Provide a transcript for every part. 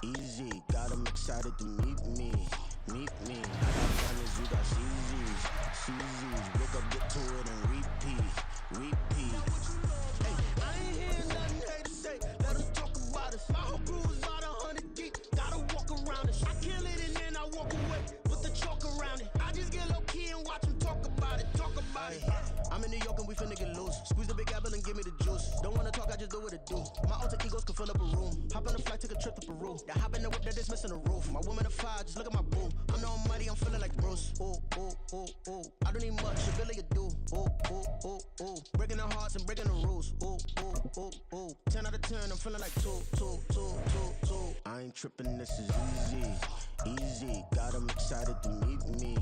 Easy, got them excited to meet me. Meet me. I got diamonds, you got CZs. CZs, wake up, get to it and repeat. Repeat. Hey, I ain't hearing nothing hate to say. Let us talk about us. My whole crew is about 100 deep. Gotta walk around it. I kill it and then I walk away. Put the chalk around it. I just get low key and watch them talk about it. Talk about it. I'm in New York and we finna get loose. Squeeze the big apple and give me the juice. Don't wanna talk, I just do what it do. My alter egos can fill up a room. Hop on a flight, take a trip to Peru. That hop in the whip that is missing the roof. My woman a fire, just look at my boo. I'm no money, I'm feeling like Bruce. Ooh, ooh, ooh, ooh. I don't need much, ability to do. Ooh, ooh, ooh, ooh. Breaking the hearts and breaking the rules. Ooh, ooh, ooh, ooh. 10 out of 10, I'm feeling like 2. I ain't tripping, this is easy. Easy, got them excited to meet me.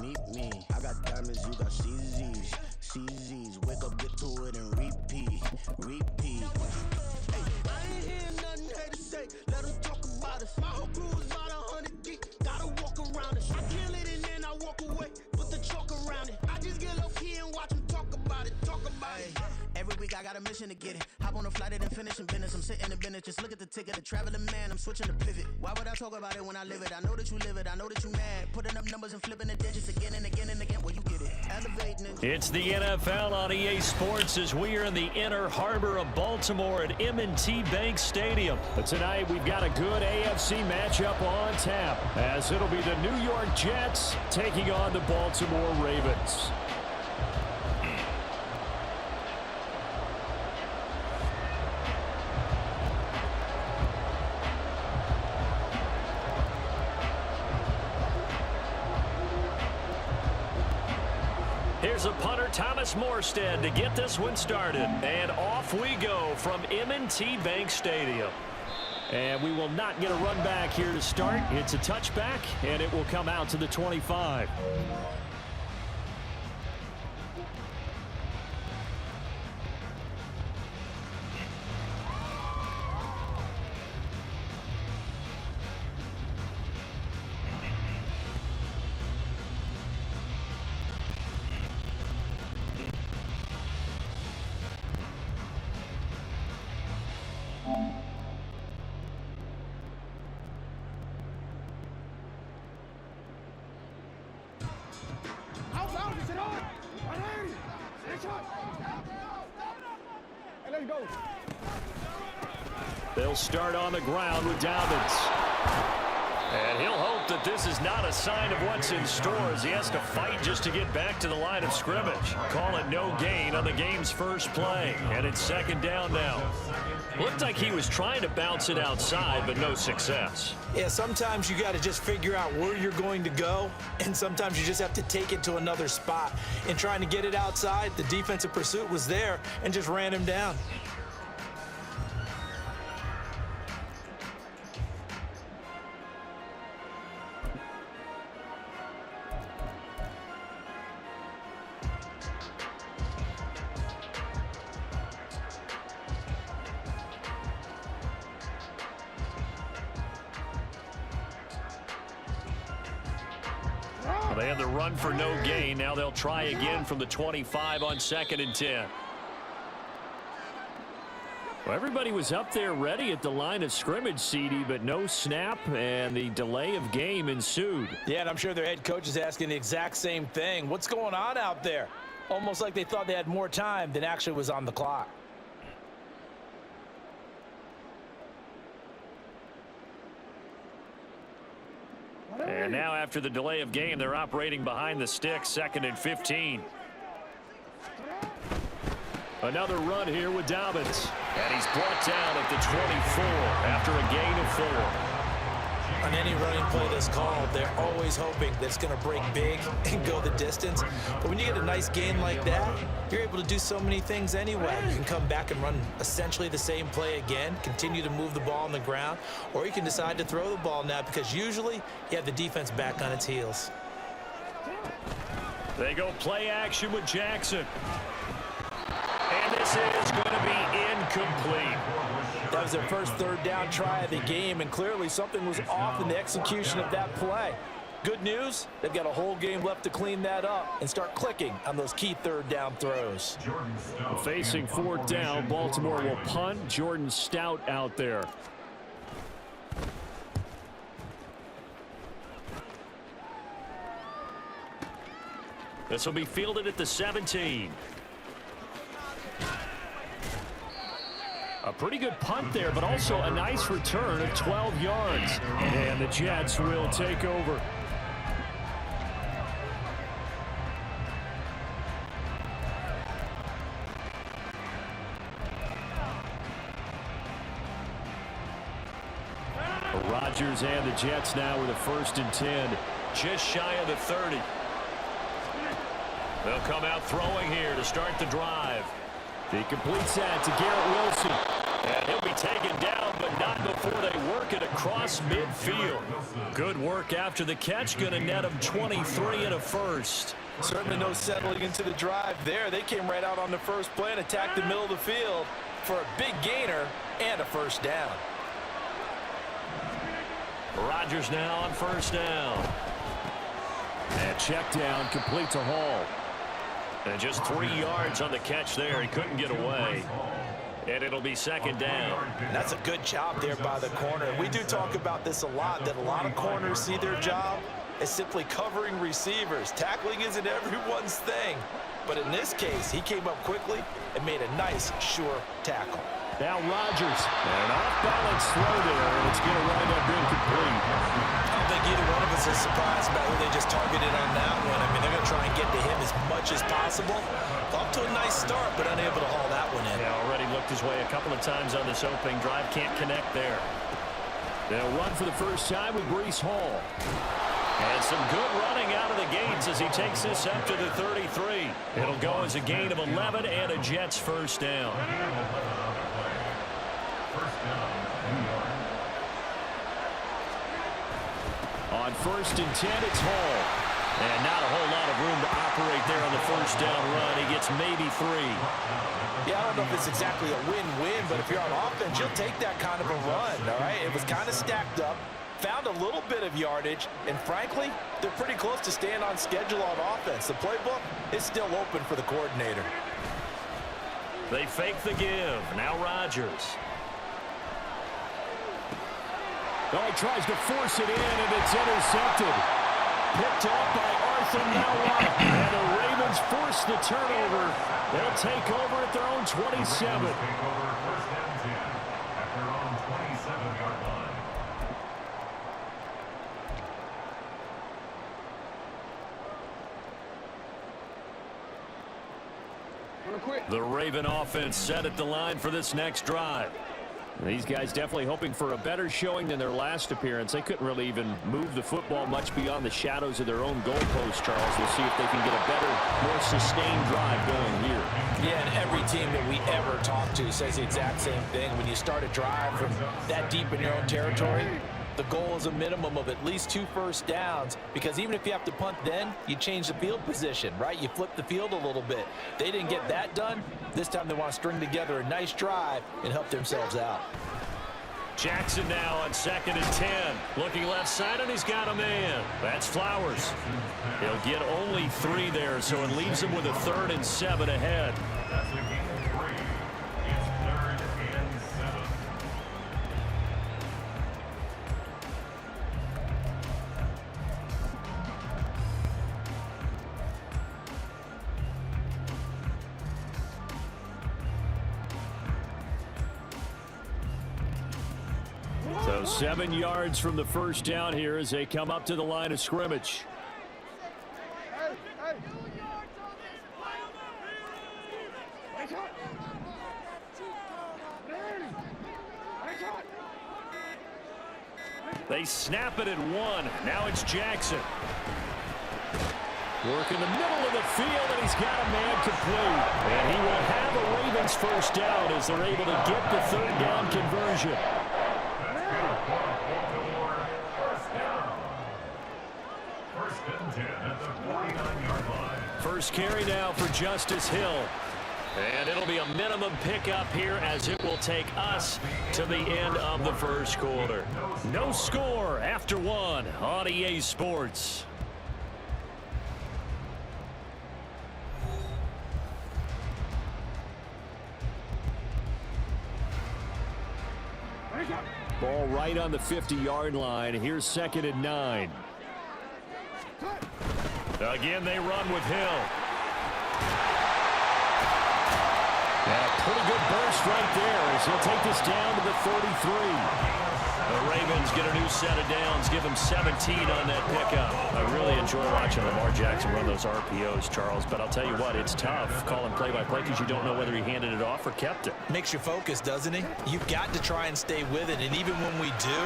Meet me. I got diamonds, you got CZs. CZs, wake up, get to it and repeat. Repeat. Hey, I ain't hearing nothing hate to say. Let them talk about us. My whole crew is about 100 deep. Gotta walk around it. I kill it and then I walk away. Put the chalk around it. I just get low key and watch them talk about it. Talk about it. Every week I got a mission to get it. Hop on a flight and then finish in business. I'm sitting in business. Just look at the ticket. A traveling man. I'm switching to pivot. Why would I talk about it when I live it? I know that you live it. I know that you mad. Putting up numbers and flipping the digits again and again and again. Well, you get it. Elevating it. It's the NFL on EA Sports as we are in the inner harbor of Baltimore at M&T Bank Stadium. But tonight we've got a good AFC matchup on tap as it'll be the New York Jets taking on the Baltimore Ravens. Here's a punter, Thomas Morstead, to get this one started. And off we go from M&T Bank Stadium. And we will not get a run back here to start. It's a touchback, and it will come out to the 25. They'll start on the ground with Dobbins. And he'll hope that this is not a sign of what's in store as he has to fight just to get back to the line of scrimmage. Call it no gain on the game's first play. And it's second down now. Looked like he was trying to bounce it outside, but no success. Yeah, sometimes you got to just figure out where you're going to go, and sometimes you just have to take it to another spot. In trying to get it outside, the defensive pursuit was there and just ran him down. They had the run for no gain. Now they'll try again from the 25 on 2nd and 10. Well, everybody was up there ready at the line of scrimmage, CD, but no snap, and the delay of game ensued. Yeah, and I'm sure their head coach is asking the exact same thing. What's going on out there? Almost like they thought they had more time than actually was on the clock. And now after the delay of game, they're operating behind the sticks, 2nd and 15. Another run here with Dobbins. And he's brought down at the 24 after a gain of 4. On any running play that's called, they're always hoping that it's going to break big and go the distance. But when you get a nice gain like that, you're able to do so many things anyway. You can come back and run essentially the same play again, continue to move the ball on the ground, or you can decide to throw the ball now because usually you have the defense back on its heels. They go play action with Jackson. And this is going to be incomplete. That was their first third down try of the game, and clearly something was off in the execution of that play. Good news, they've got a whole game left to clean that up and start clicking on those key third down throws. Facing 4th down, Baltimore will punt. Jordan Stout out there. This will be fielded at the 17. A pretty good punt there, but also a nice return of 12 yards. And the Jets will take over. Rodgers and the Jets now with a 1st and 10. Just shy of the 30. They'll come out throwing here to start the drive. He completes that to Garrett Wilson. And he'll be taken down, but not before they work it across midfield. Good work after the catch. Going to net him 23 and a 1st. Certainly no settling into the drive there. They came right out on the first play and attacked the middle of the field for a big gainer and a 1st down. Rodgers now on 1st down. And check down, complete to Hall. And just 3 yards on the catch there. He couldn't get away. And it'll be 2nd down. That's a good job there by the corner. We do talk about this a lot, that a lot of corners see their job as simply covering receivers. Tackling isn't everyone's thing. But in this case, he came up quickly and made a nice, sure tackle. Now Rodgers. And an off-balance throw there, and it's going to wind up incomplete. I don't think either one of us is surprised about who they just targeted on that one. I mean, they're going to try and get to him as much as possible. Off to a nice start, but unable to haul that one in. Yeah, already looked his way a couple of times on this opening drive. Can't connect there. They'll run for the first time with Breece Hall. And some good running out of the gates as he takes this up to the 33. It'll go as a gain of 11 and a Jets 1st down. On 1st and 10, it's Hall. And not a whole lot of room to operate there on the 1st down run. He gets maybe 3. Yeah, I don't know if it's exactly a win-win, but if you're on offense, you'll take that kind of a run, all right? It was kind of stacked up, found a little bit of yardage, and frankly, they're pretty close to staying on schedule on offense. The playbook is still open for the coordinator. They fake the give. Now Rodgers. Oh, he tries to force it in, and it's intercepted. Picked up by Arthur Mauigoa. And the Ravens force the turnover. They'll take over at their own 27. The Raven offense set at the line for this next drive. These guys definitely hoping for a better showing than their last appearance. They couldn't really even move the football much beyond the shadows of their own goalpost, Charles. We'll see if they can get a better, more sustained drive going here. Yeah, and every team that we ever talk to says the exact same thing. When you start a drive from that deep in your own territory, the goal is a minimum of at least 2 first downs, because even if you have to punt then, you change the field position, right? You flip the field a little bit. They didn't get that done. This time they want to string together a nice drive and help themselves out. Jackson now on 2nd and 10. Looking left side, and he's got a man. That's Flowers. He'll get only 3 there, so it leaves him with a 3rd and 7 ahead. So 7 yards from the first down here as they come up to the line of scrimmage. They snap it at 1. Now it's Jackson. Work in the middle of the field, and he's got a man complete. And he will have a Ravens first down as they're able to get the 3rd down conversion. First carry now for Justice Hill. And it'll be a minimum pickup here as it will take us to the end of the first quarter. No score after 1 on EA Sports. Ball right on the 50-yard line. Here's 2nd and 9. Again, they run with Hill. And a pretty good burst right there as he'll take this down to the 33. The Ravens get a new set of downs, give him 17 on that pickup. I really enjoy watching Lamar Jackson run those RPOs, Charles, but I'll tell you what, it's tough calling play-by-play because you don't know whether he handed it off or kept it. Makes you focus, doesn't he? You've got to try and stay with it, and even when we do,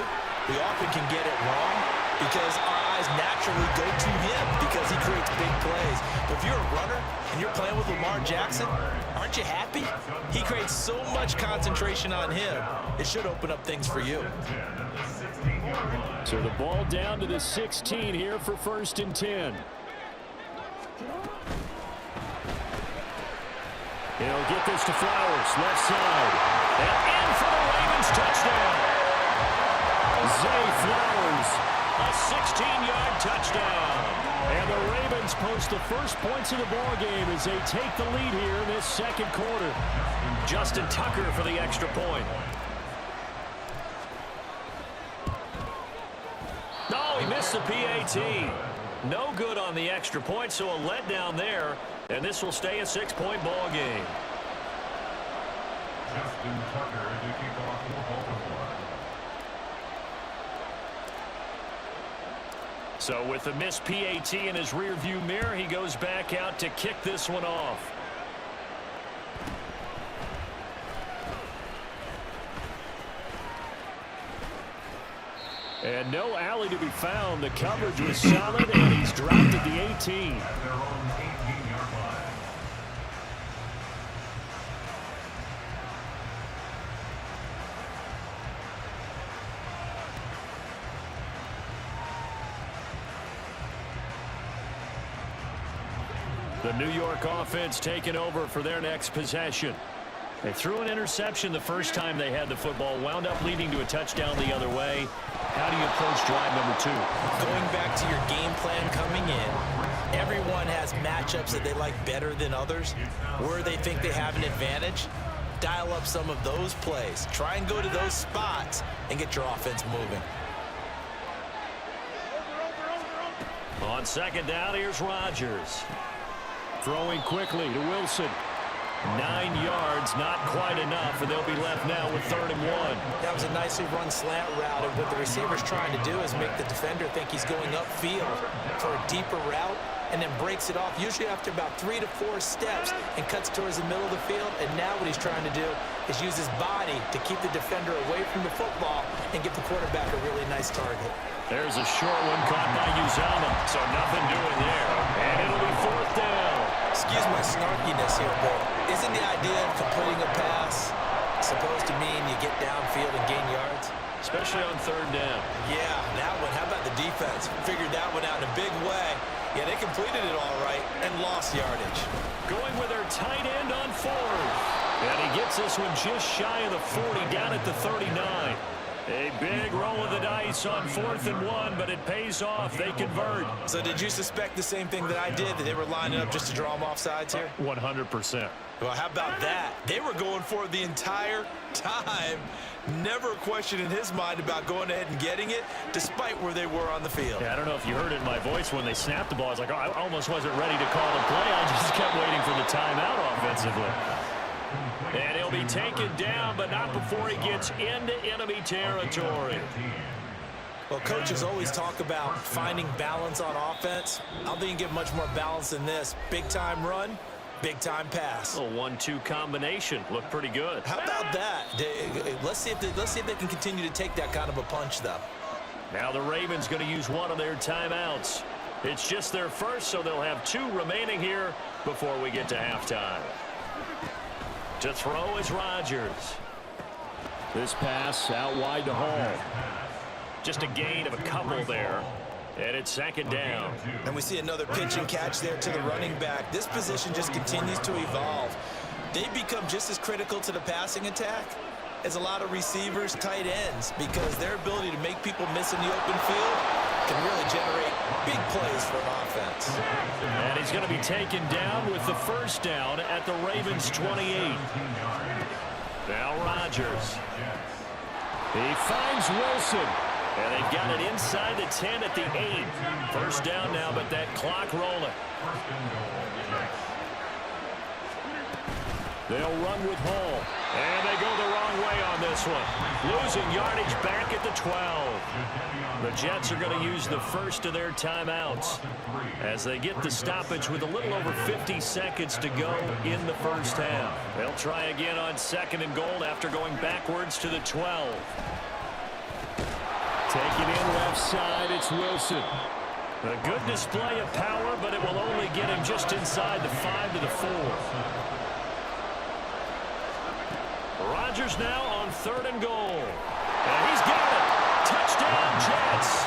we often can get it wrong because our eyes naturally go to him because he creates big plays. But if you're a runner and you're playing with Lamar Jackson, aren't you happy? He creates so much concentration on him. It should open up things for you. So the ball down to the 16 here for 1st and 10. He'll get this to Flowers, left side. And in for the Ravens touchdown. Zay Flowers, a 16-yard touchdown. And the Ravens post the first points of the ball game as they take the lead here in this second quarter. Justin Tucker for the extra point. Oh, he missed the PAT. No good on the extra point, so a letdown there. And this will stay a 6-point ball game. Justin Tucker to kick off for Baltimore. So with the missed PAT in his rearview mirror, he goes back out to kick this one off. And no alley to be found. The coverage was solid, and he's dropped at the 18. At their own 18-yard line. The New York offense taking over for their next possession. They threw an interception the first time they had the football, wound up leading to a touchdown the other way. How do you approach drive number 2? Going back to your game plan coming in, everyone has matchups that they like better than others. Where they think they have an advantage, dial up some of those plays. Try and go to those spots and get your offense moving. On second down, here's Rodgers. Throwing quickly to Wilson. 9 yards, not quite enough, and they'll be left now with 3rd and 1. That was a nicely run slant route, and what the receiver's trying to do is make the defender think he's going upfield for a deeper route, and then breaks it off, usually after about 3 to 4 steps, and cuts towards the middle of the field. And now what he's trying to do is use his body to keep the defender away from the football and give the quarterback a really nice target. There's a short one caught by Uzomah, so nothing doing there. And it'll be 4th down. Excuse my snarkiness here, but isn't the idea of completing a pass supposed to mean you get downfield and gain yards? Especially on 3rd down. Yeah, that one. How about the defense? Figured that one out in a big way. Yeah, they completed it all right and lost yardage. Going with their tight end on 4th. And he gets this one just shy of the 40, down at the 39. A big roll of the dice on 4th and 1, but it pays off. They convert. So did you suspect the same thing that I did, that they were lining up just to draw them off sides here? 100%. Well, how about that? They were going for it the entire time. Never a question in his mind about going ahead and getting it, despite where they were on the field. Yeah, I don't know if you heard it in my voice when they snapped the ball. I was like, oh, I almost wasn't ready to call the play. I just kept waiting for the timeout offensively. And he'll be taken down, but not before he gets into enemy territory. Well, coaches always talk about finding balance on offense. I don't think you get much more balance than this. Big-time run, big-time pass. A 1-2 combination. Looked pretty good. How about that? Let's see if they can continue to take that kind of a punch, though. Now the Ravens going to use one of their timeouts. It's just their first, so they'll have 2 remaining here before we get to halftime. To throw is Rodgers. This pass out wide to Hall. Just a gain of a couple there. And it's 2nd down. And we see another pitch and catch there to the running back. This position just continues to evolve. They become just as critical to the passing attack as a lot of receivers, tight ends, because their ability to make people miss in the open field can really generate big plays for an offense. And he's going to be taken down with the 1st down at the Ravens' 28. Now Rodgers. He finds Wilson. And they've got it inside the 10 at the 8. First down now, but that clock rolling. They'll run with Hall. And they go the wrong way on this one. Losing yardage back at the 12. The Jets are going to use the first of their timeouts as they get the stoppage with a little over 50 seconds to go in the first half. They'll try again on 2nd and goal after going backwards to the 12. Taking in left side, it's Wilson. A good display of power, but it will only get him just inside the 5 to the 4. Rodgers now on 3rd and goal. And he's got it. Touchdown, Jets.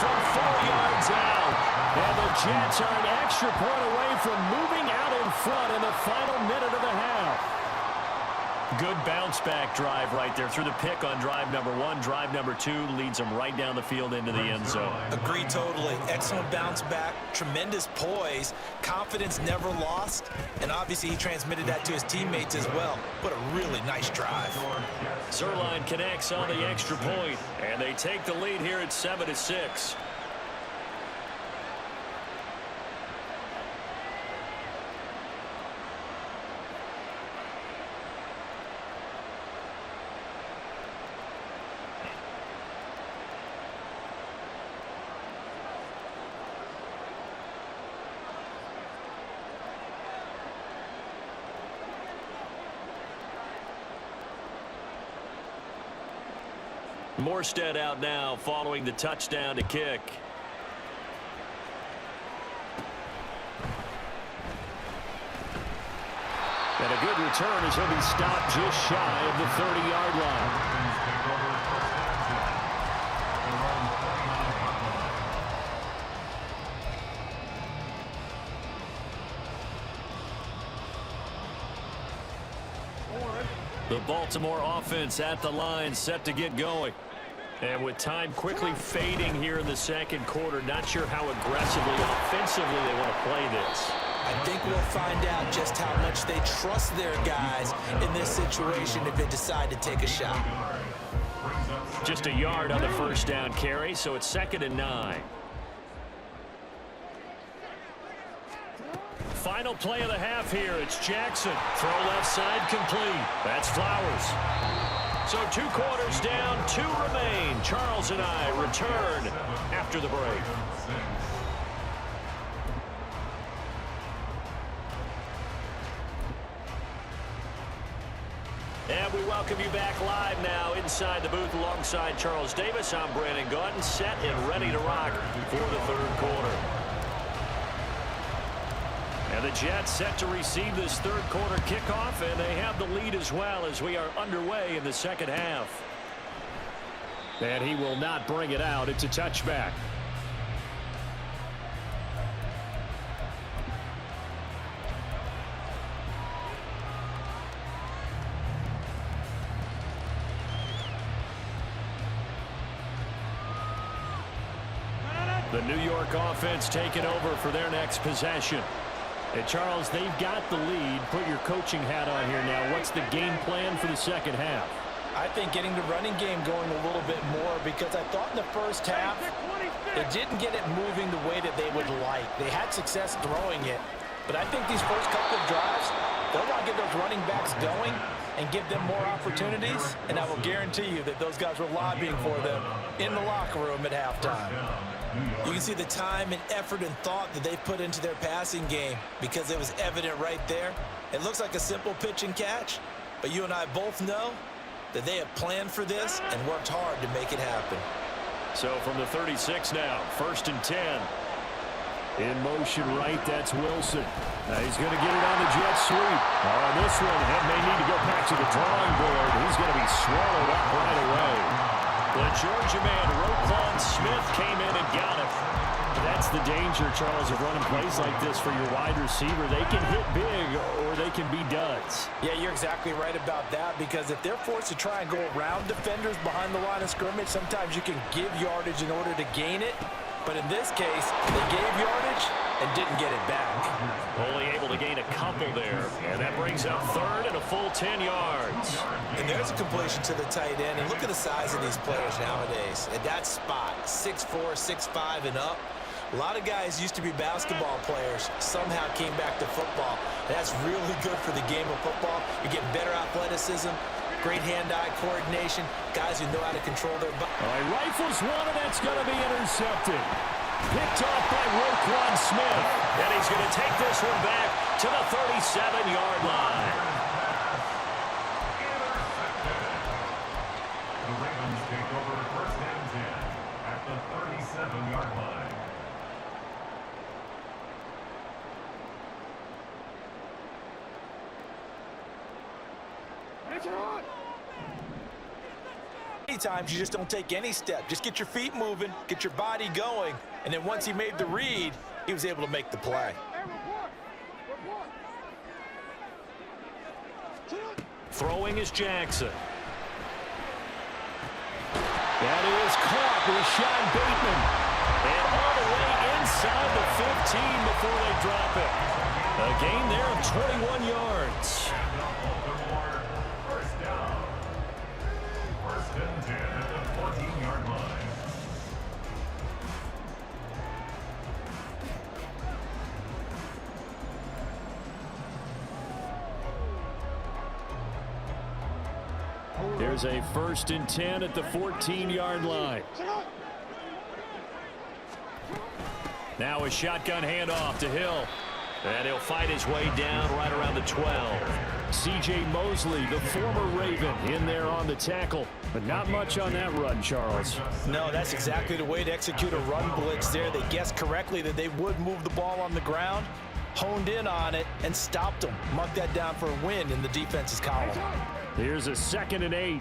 From 4 yards out. And the Jets are an extra point away from moving out in front in the final minute of the half. Good bounce-back drive right there through the pick on drive number 1. Drive number 2 leads them right down the field into the end zone. Agree totally. Excellent bounce back, tremendous poise, confidence never lost, and obviously he transmitted that to his teammates as well. What a really nice drive. Zuerlein connects on the extra point, and they take the lead here at 7-6. Morstead out now following the touchdown to kick. And a good return as he'll be stopped just shy of the 30-yard line. The Baltimore offense at the line, set to get going. And with time quickly fading here in the second quarter, not sure how aggressively, offensively they want to play this. I think we'll find out just how much they trust their guys in this situation if they decide to take a shot. Just a yard on the first down carry, so it's 2nd and 9. Final play of the half here. It's Jackson. Throw left side complete. That's Flowers. So 2 quarters down, 2 remain. Charles and I return after the break. And we welcome you back live now inside the booth alongside Charles Davis. I'm Brandon Gaudin, set and ready to rock for the 3rd quarter. And the Jets set to receive this 3rd quarter kickoff, and they have the lead as well as we are underway in the second half. And he will not bring it out. It's a touchback. The New York offense taking over for their next possession. And Charles, they've got the lead. Put your coaching hat on here now. What's the game plan for the second half? I think getting the running game going a little bit more, because I thought in the first half they didn't get it moving the way that they would like. They had success throwing it, but I think these first couple of drives, they'll want to get those running backs going and give them more opportunities, and I will guarantee you that those guys were lobbying for them in the locker room at halftime. You can see the time and effort and thought that they've put into their passing game, because it was evident right there. It looks like a simple pitch and catch, but you and I both know that they have planned for this and worked hard to make it happen. So from the 36 now, 1st and 10. In motion right, that's Wilson. Now he's going to get it on the jet sweep. On this one, he may need to go back to the drawing board. He's going to be swallowed up right away. The Georgia man, Roquan Smith, came in and got him. That's the danger, Charles, of running plays like this for your wide receiver. They can hit big or they can be duds. Yeah, you're exactly right about that, because if they're forced to try and go around defenders behind the line of scrimmage, sometimes you can give yardage in order to gain it. But in this case, they gave yardage and didn't get it back. Only able able to gain a couple there. And that brings up third and a full 10 yards. And there's a completion to the tight end. And look at the size of these players nowadays. At that spot, 6'4", 6'5", and up. A lot of guys used to be basketball players, somehow came back to football. That's really good for the game of football. You're getting better athleticism, great hand-eye coordination, guys who know how to control their body. All right, rifles one, and that's going to be intercepted. Picked off by Roquan Smith. And he's going to take this one back to the 37-yard line. The Ravens take over first and 10 at the 37-yard line. Many times you just don't take any step. Just get your feet moving, get your body going, and then once he made the read, he was able to make the play. Throwing is Jackson. That is caught with Sean Bateman. And all the way inside the 15 before they drop it. A gain there of 21 yards. First down. First and 10 at the 14-yard line. There's a first and 10 at the 14-yard line. Now a shotgun handoff to Hill. And he'll fight his way down right around the 12. C.J. Mosley, the former Raven, in there on the tackle. But not much on that run, Charles. No, that's exactly the way to execute a run blitz there. They guessed correctly that they would move the ball on the ground, honed in on it, and stopped them. Mark that down for a win in the defense's column. Here's a 2nd and 8.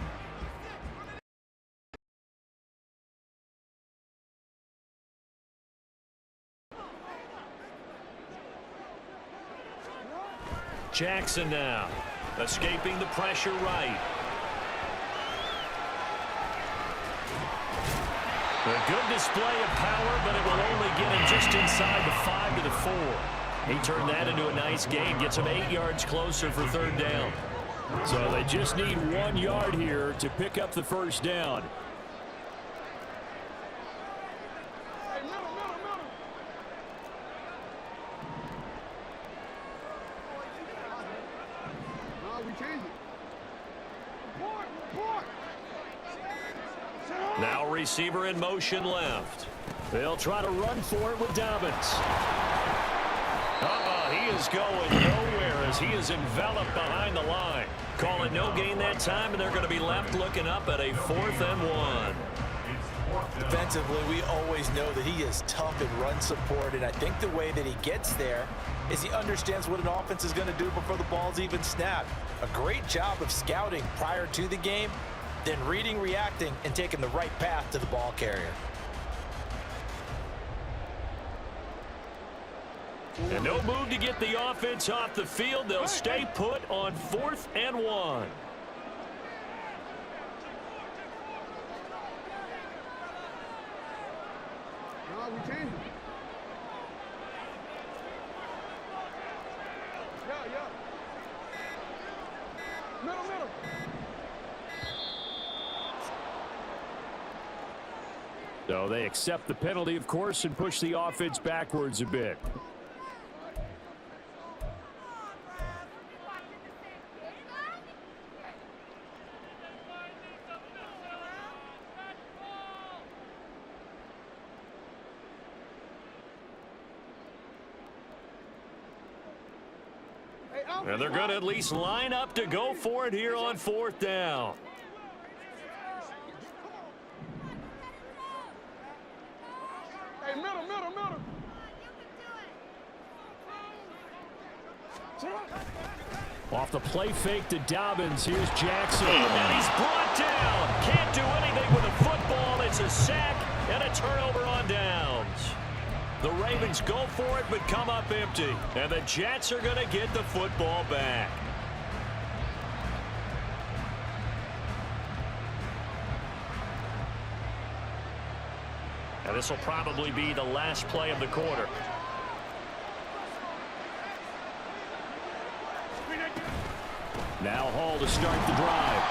Jackson now, escaping the pressure right. A good display of power, but it will only get him just inside the 5 to the 4. He turned that into a nice gain, gets him 8 yards closer for third down. So they just need 1 yard here to pick up the first down. Now receiver in motion left. They'll try to run for it with Dobbins. He is going nowhere as he is enveloped behind the line. Call it no gain that time, and they're going to be left looking up at a 4th and 1. Defensively, we always know that he is tough in run support, and I think the way that he gets there is he understands what an offense is going to do before the ball's even snapped. A great job of scouting prior to the game, then reading, reacting, and taking the right path to the ball carrier. And no move to get the offense off the field. They'll stay put on 4th and 1. So they accept the penalty, of course, and push the offense backwards a bit. And they're going to at least line up to go for it here on 4th down. Hey, middle. Off the play fake to Dobbins, here's Jackson. And he's brought down. Can't do anything with a football. It's a sack and a turnover on downs. The Ravens go for it, but come up empty. And the Jets are going to get the football back. And this will probably be the last play of the quarter. Now Hall to start the drive.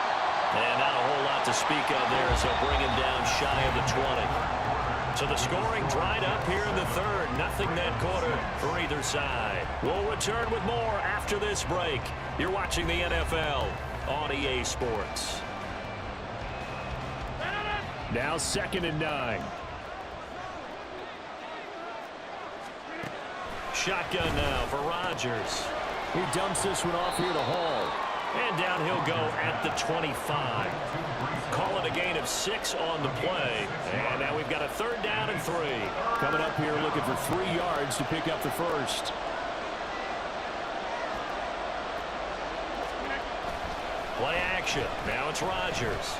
And not a whole lot to speak of there as he'll bring him down shy of the 20. So the scoring dried up here in the third. Nothing that quarter for either side. We'll return with more after this break. You're watching the NFL on EA Sports. Now 2nd and 9. Shotgun now for Rodgers. He dumps this one off here to Hall. And down he'll go at the 25. Call it a gain of 6 on the play. And now we've got a 3rd down and 3. Coming up here looking for 3 yards to pick up the first. Play action. Now it's Rodgers.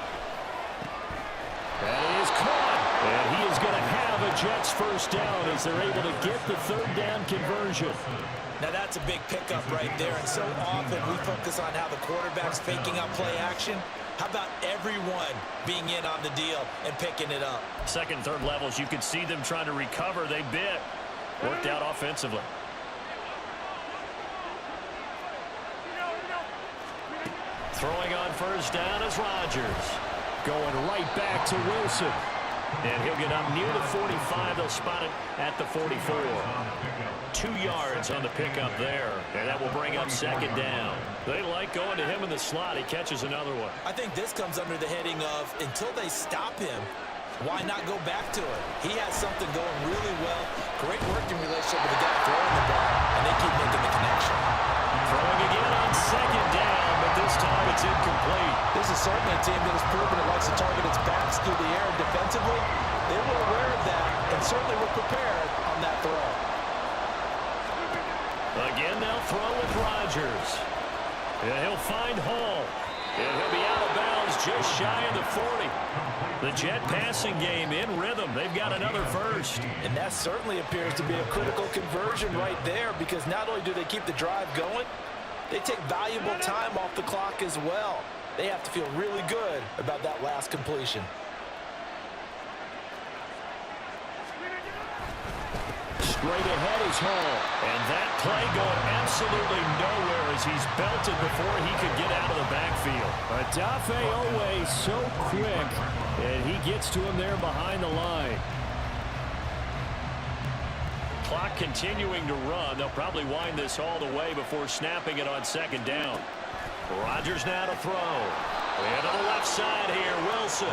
That is caught. And he is going to have a Jets first down as they're able to get the 3rd down conversion. Now that's a big pickup right there, and so often we focus on how the quarterback's faking out play action. How about everyone being in on the deal and picking it up? 2nd, 3rd levels, you could see them trying to recover. They bit. Worked out offensively. Throwing on first down is Rodgers. Going right back to Wilson. And he'll get up near the 45. They'll spot it at the 44. 2 yards on the pickup there. And that will bring up 2nd down. They like going to him in the slot. He catches another one. I think this comes under the heading of until they stop him, why not go back to it? He has something going really well. Great working relationship with the guy throwing the ball. And they keep making the connection. Throwing again on 2nd down, but this time it's incomplete. This is certainly a team that has proven it likes to target its backs through the air defensively. They were aware of that and certainly were prepared on that throw. Again, they'll throw with Rodgers. And he'll find Hall. And he'll be out of bounds just shy of the 40. The Jet passing game in rhythm. They've got another first. And that certainly appears to be a critical conversion right there, because not only do they keep the drive going, they take valuable time off the clock as well. They have to feel really good about that last completion. Straight ahead is Hall. And that play going absolutely nowhere as he's belted before he could get out of the backfield. Odafe Oweh so quick, and he gets to him there behind the line. Clock continuing to run. They'll probably wind this all the way before snapping it on 2nd down. Rodgers now to throw. And on the left side here, Wilson.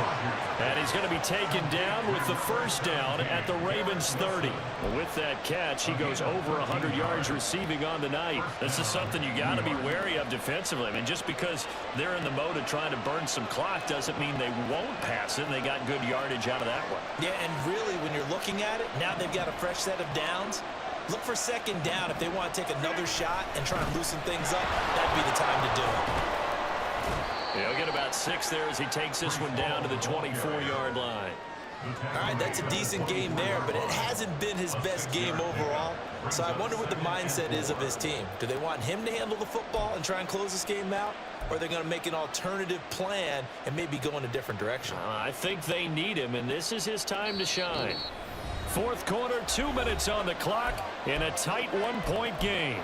And he's going to be taken down with the first down at the Ravens 30. With that catch, he goes over 100 yards receiving on the night. This is something you got to be wary of defensively. I mean, just because they're in the mode of trying to burn some clock doesn't mean they won't pass it, and they got good yardage out of that one. Yeah, and really, when you're looking at it, now they've got a fresh set of downs. Look for 2nd down if they want to take another shot and try and loosen things up. That'd be the time to do it. He'll get about 6 there as he takes this one down to the 24-yard line. All right, that's a decent game there, but it hasn't been his best game overall. So I wonder what the mindset is of his team. Do they want him to handle the football and try and close this game out? Or are they going to make an alternative plan and maybe go in a different direction? I think they need him, and this is his time to shine. 4th quarter, 2 minutes on the clock in a tight 1-point game.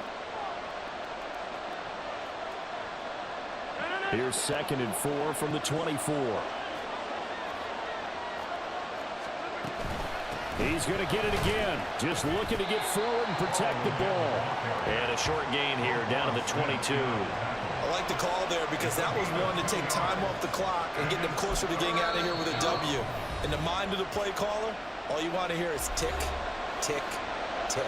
Here's 2nd and 4 from the 24. He's going to get it again. Just looking to get forward and protect the ball. And a short gain here down to the 22. I like the call there because that was one to take time off the clock and get them closer to getting out of here with a W. In the mind of the play caller, all you want to hear is tick, tick, tick.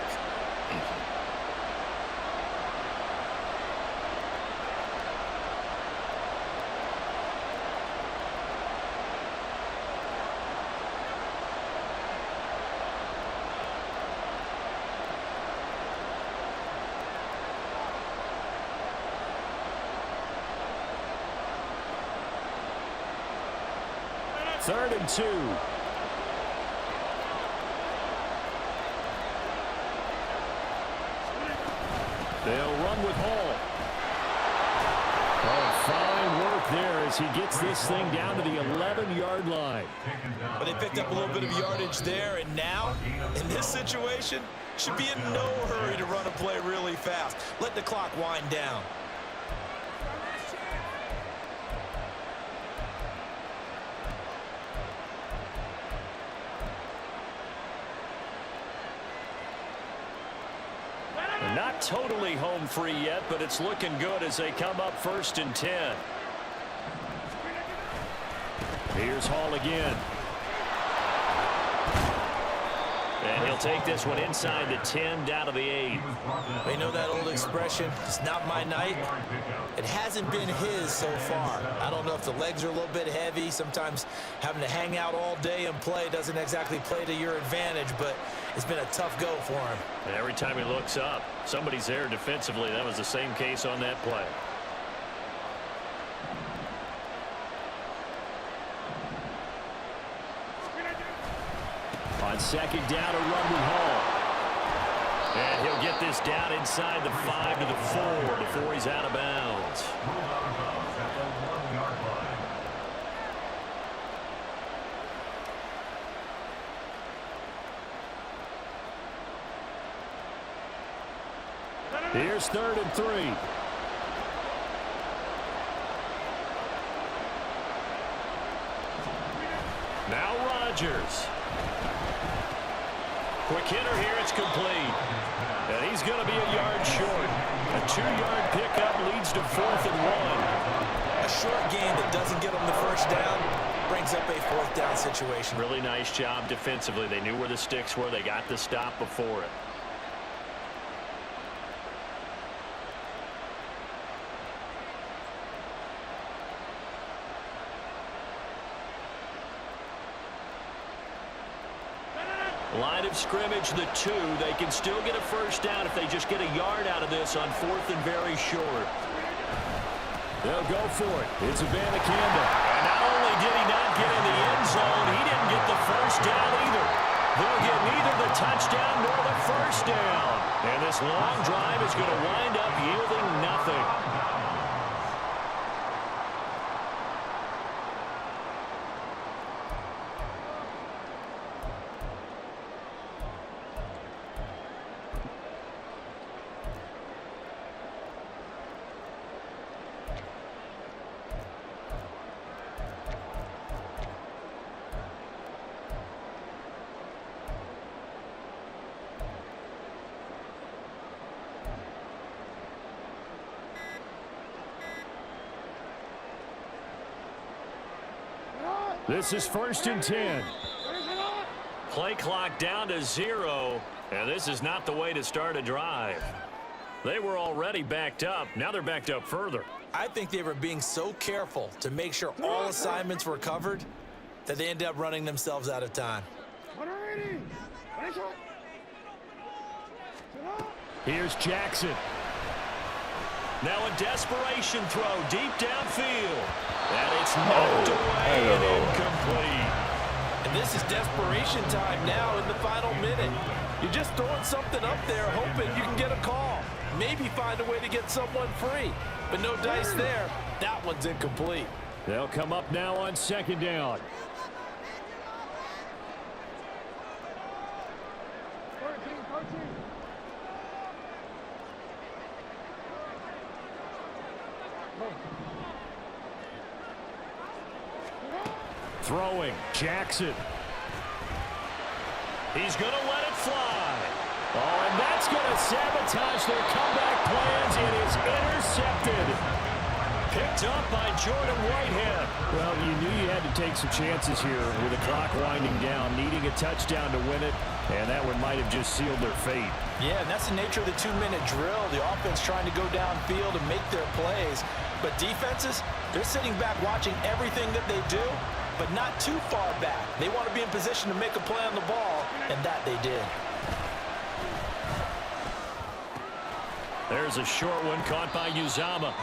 Third and 2. They'll run with Hall. Oh, fine work there as he gets this thing down to the 11-yard line. But they picked up a little bit of yardage there, and now, in this situation, should be in no hurry to run a play really fast. Let the clock wind down. not totally home free yet, but it's looking good as they come up 1st and 10. Here's Hall again. And he'll take this one inside the 10, down to the 8. You know that old expression, it's not my night? It hasn't been his so far. I don't know if the legs are a little bit heavy. Sometimes having to hang out all day and play doesn't exactly play to your advantage, but it's been a tough go for him. And every time he looks up, somebody's there defensively. That was the same case on that play. On 2nd down, a run with Hall. And he'll get this down inside the 5 to the 4 before he's out of bounds. Here's 3rd and 3. Now Rodgers. Quick hitter here, it's complete. And he's going to be a yard short. A 2-yard pickup leads to 4th and 1. A short gain that doesn't get him the first down brings up a 4th down situation. Really nice job defensively. They knew where the sticks were. They got the stop before it. Line of scrimmage, the 2. They can still get a first down if they just get a yard out of this on 4th and very short. They'll go for it. It's Abanikanda. And not only did he not get in the end zone, he didn't get the first down either. They'll get neither the touchdown nor the first down. And this long drive is going to wind up yielding nothing. This is 1st and 10. Play clock down to 0, and this is not the way to start a drive. They were already backed up. Now they're backed up further. I think they were being so careful to make sure all assignments were covered that they ended up running themselves out of time. Here's Jackson. Now a desperation throw deep downfield. And it's knocked away and incomplete. And this is desperation time now in the final minute. You're just throwing something up there hoping you can get a call. Maybe find a way to get someone free. But no dice there. That one's incomplete. They'll come up now on 2nd down. Throwing, Jackson. He's going to let it fly. Oh, and that's going to sabotage their comeback plans. It is intercepted. Picked up by Jordan Whitehead. Well, you knew you had to take some chances here with the clock winding down, needing a touchdown to win it, and that one might have just sealed their fate. Yeah, and that's the nature of the 2-minute drill. The offense trying to go downfield and make their plays. But defenses, they're sitting back watching everything that they do, but not too far back. They want to be in position to make a play on the ball, and that they did. There's a short one caught by Uzama.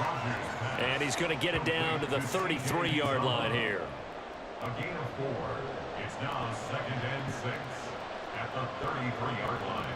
And he's going to get it down to the 33-yard line here. A gain of 4. It's now 2nd and 6 at the 33-yard line.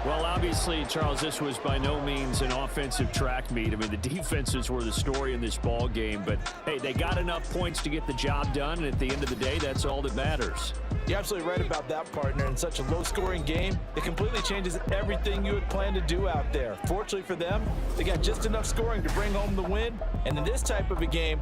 Well, obviously, Charles, this was by no means an offensive track meet. I mean, the defenses were the story in this ball game. But, hey, they got enough points to get the job done, and at the end of the day, that's all that matters. You're absolutely right about that, partner. In such a low-scoring game, it completely changes everything you had planned to do out there. Fortunately for them, they got just enough scoring to bring home the win. And in this type of a game,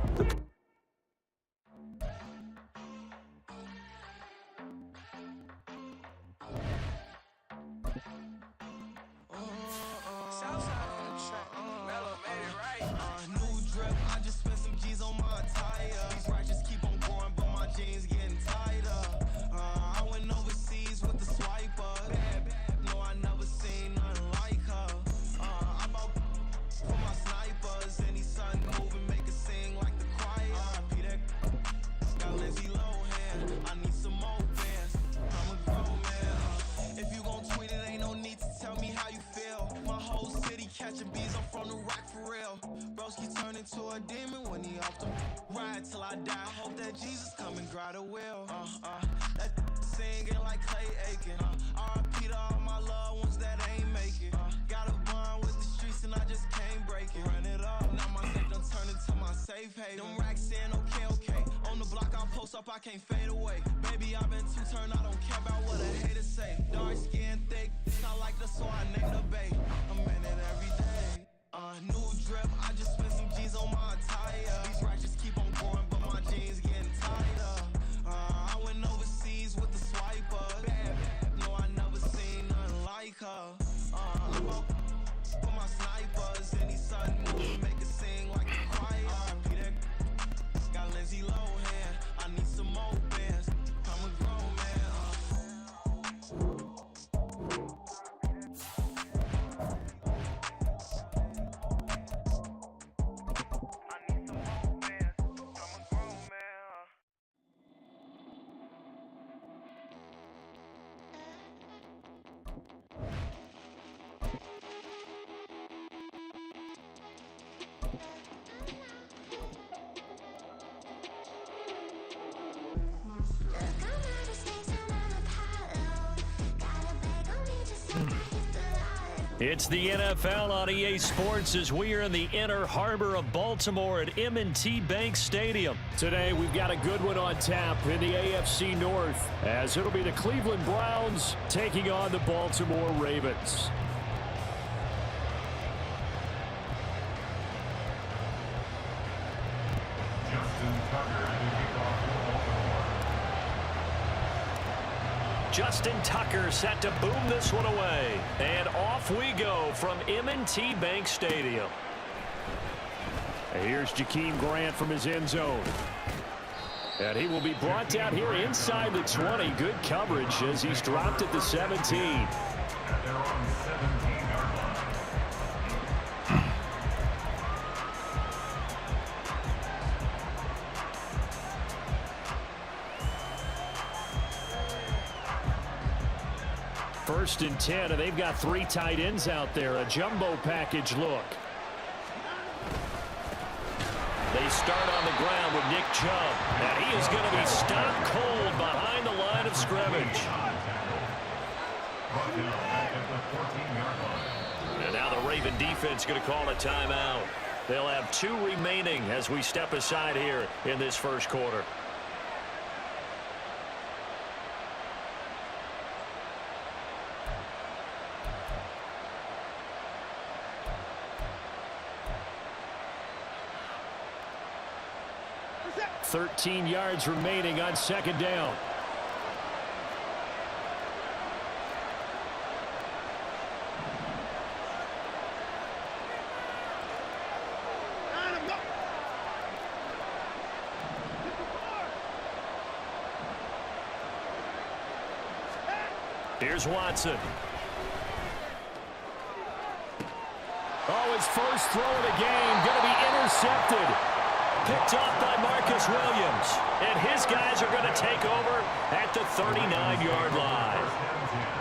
catching bees, I'm from the rock for real. Broski turned into a demon when he off the ride till I die. Hope that Jesus come and grab the wheel. That singing like Clay Aiken. R.I.P. to all my loved ones that ain't make it. Got a bond with the streets and I just can't break it. Run it up, now my safe done turned into my safe haven. Them racks saying okay. On the block I'll post up, I can't fade away. Baby, I've been too turned, I don't care about what a hater say. Dark skin, thick, I like the so I named the bay. I'm in it every day. New drip, I just spent some G's on my attire. These ratchets keep on going, but my jeans getting tighter. I went overseas with the swiper. Bad, no, I never seen nothing like her. I'm up for my snipers. Any sudden movie make it sing like the choir. R.I.P. that got Lindsay Lohan. I need some more bands. I'm a grown man. It's the NFL on EA Sports as we are in the inner harbor of Baltimore at M&T Bank Stadium. Today we've got a good one on tap in the AFC North as it'll be the Cleveland Browns taking on the Baltimore Ravens. Justin Tucker set to boom this one away. And off we go from M&T Bank Stadium. Here's Jakeem Grant from his end zone. And he will be brought down here inside the 20. Good coverage as he's dropped at the 17. And they're on 17-yard line. First and 10, and they've got three tight ends out there. A jumbo package look. They start on the ground with Nick Chubb, and he is going to be stopped cold behind the line of scrimmage. And now the Raven defense going to call a timeout. They'll have 2 remaining as we step aside here in this first quarter. .13 yards remaining on second down. Here's Watson. Oh, his first throw of the game going to be intercepted. Picked off by Marcus Williams. And his guys are going to take over at the 39-yard line.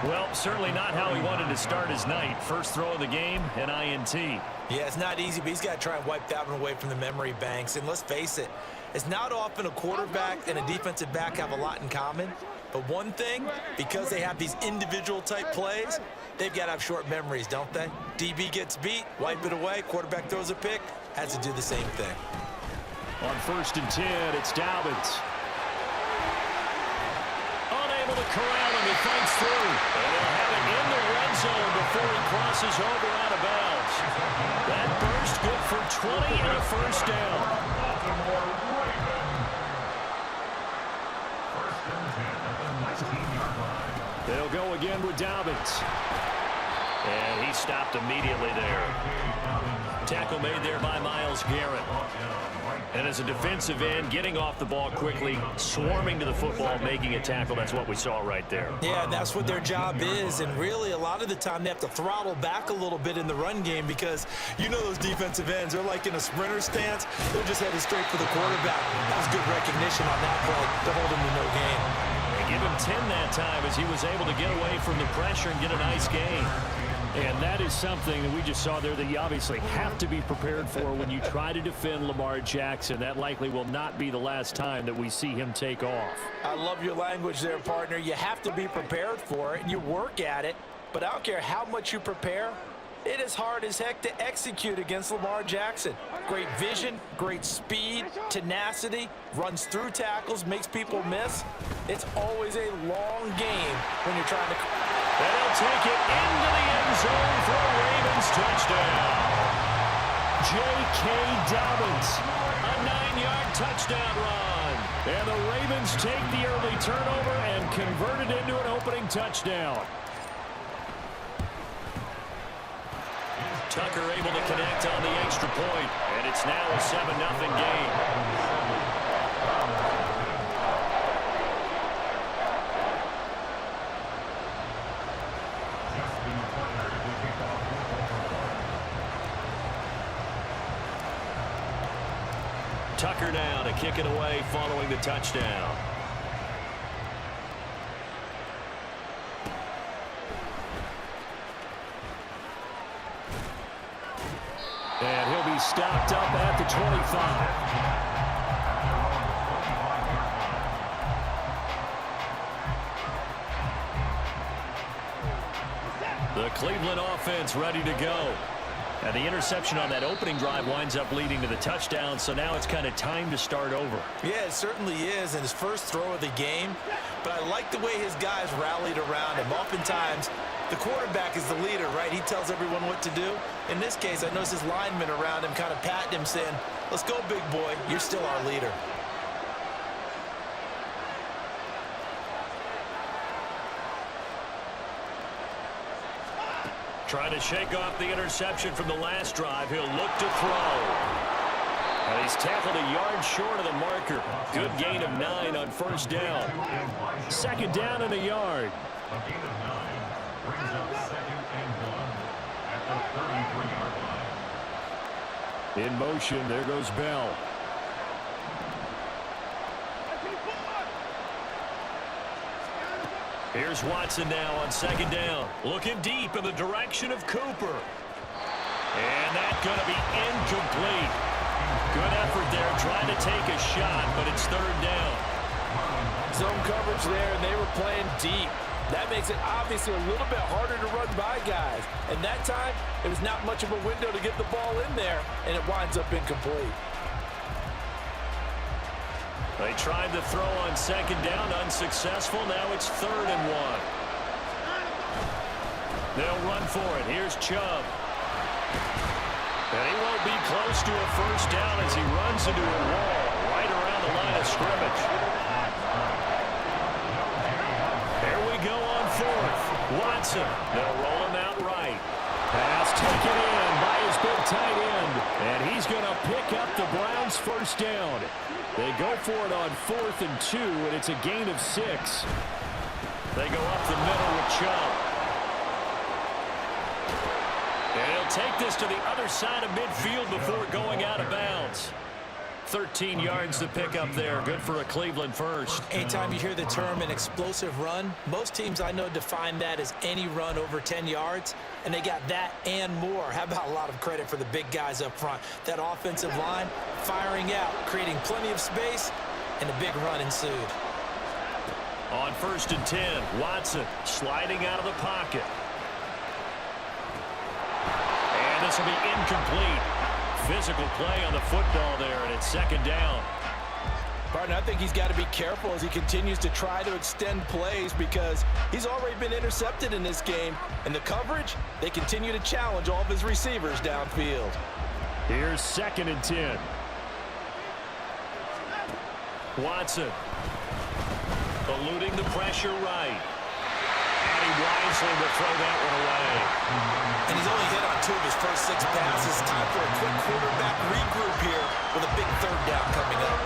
Well, certainly not how he wanted to start his night. First throw of the game, an INT. Yeah, it's not easy, but he's got to try and wipe that one away from the memory banks. And let's face it, it's not often a quarterback and a defensive back have a lot in common. But one thing, because they have these individual type plays, they've got to have short memories, don't they? DB gets beat, wipe it away, quarterback throws a pick, has to do the same thing. On first and 10, it's Dobbins. able to corral him. He fights through. And they'll have it in the red zone before he crosses over out of bounds. That burst good for 20 and a first down. Baltimore Ravens. First and 10 at the 19-yard line. They'll go again with Dobbins. And he stopped immediately there. Tackle made there by Myles Garrett. And as a defensive end, getting off the ball quickly, swarming to the football, making a tackle, that's what we saw right there. Yeah, and that's what their job is. And really, a lot of the time, they have to throttle back a little bit in the run game because you know those defensive ends, they're like in a sprinter stance. They're just headed straight for the quarterback. That was good recognition on that play to hold him to no gain. And give him 10 that time as he was able to get away from the pressure and get a nice gain. And that is something that we just saw there that you obviously have to be prepared for when you try to defend Lamar Jackson. That likely will not be the last time that we see him take off. I love your language there, partner. You have to be prepared for it, and you work at it. But I don't care how much you prepare, it is hard as heck to execute against Lamar Jackson. Great vision, great speed, tenacity, runs through tackles, makes people miss. It's always a long game when you're trying to... And he'll take it into the end zone for a Ravens touchdown. J.K. Dobbins, a 9-yard touchdown run. And the Ravens take the early turnover and convert it into an opening touchdown. Tucker able to connect on the extra point, and it's now a 7-0 game. Tucker now to kick it away following the touchdown. And he'll be stopped up at the 25. The Cleveland offense ready to go. And the interception on that opening drive winds up leading to the touchdown, so now it's kind of time to start over. Yeah, it certainly is in his first throw of the game. But I like the way his guys rallied around him. Oftentimes, the quarterback is the leader, right? He tells everyone what to do. In this case, I noticed his linemen around him kind of patting him, saying, "Let's go, big boy. You're still our leader." Trying to shake off the interception from the last drive. He'll look to throw. And he's tackled a yard short of the marker. Good gain of 9 on first down. Second down and a yard. A gain of 9 brings up 2nd and 1 at the 33-yard line. In motion, there goes Bell. Here's Watson now on second down. Looking deep in the direction of Cooper. And that's going to be incomplete. Good effort there trying to take a shot, but it's third down. Zone coverage there, and they were playing deep. That makes it obviously a little bit harder to run by guys. And that time, it was not much of a window to get the ball in there, and it winds up incomplete. They tried to throw on second down, unsuccessful. Now it's 3rd and 1. They'll run for it. Here's Chubb. And he won't be close to a first down as he runs into a wall right around the line of scrimmage. There we go on 4th. Watson. They'll roll him out right. Pass taken in by his big tight end. And he's going to pick up the Browns' first down. They go for it on 4th and 2, and it's a gain of 6. They go up the middle with Chubb. And he'll take this to the other side of midfield before going out of bounds. 13 yards to pick up there. Good for a Cleveland first. Anytime you hear the term an explosive run, most teams I know define that as any run over 10 yards, and they got that and more. How about a lot of credit for the big guys up front? That offensive line firing out, creating plenty of space, and a big run ensued. On 1st and 10, Watson sliding out of the pocket. And this will be incomplete. Physical play on the football there, and it's 2nd down. Partner, I think he's got to be careful as he continues to try to extend plays because he's already been intercepted in this game. And the coverage, they continue to challenge all of his receivers downfield. Here's 2nd and 10. Watson. Eluding the pressure right. And he wisely will throw that one away. And he's only hit on 2 of his first 6 passes. Time for a quick quarterback regroup here with a big 3rd down coming up.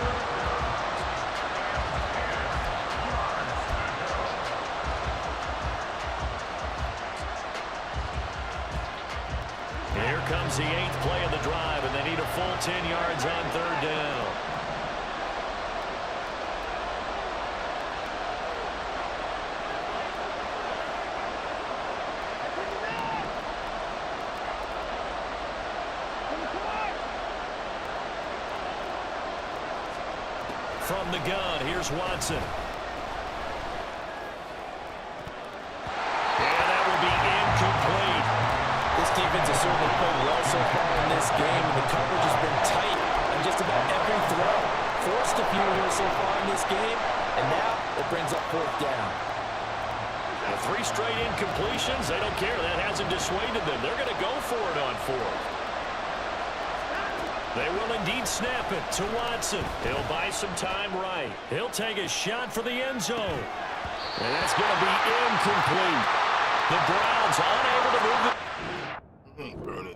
Here comes the 8th play of the drive, and they need a full 10 yards on 3rd down. From the gun, here's Watson. And that will be incomplete. This defense has certainly played well so far in this game, and the coverage has been tight on just about every throw. Forced a few here so far in this game, and now it brings up 4th down. With 3 straight incompletions, they don't care. That hasn't dissuaded them. They're going to go for it on 4th. They will indeed snap it to Watson. He'll buy some time right. He'll take a shot for the end zone. And that's going to be incomplete. The Browns unable to move the... Burn it.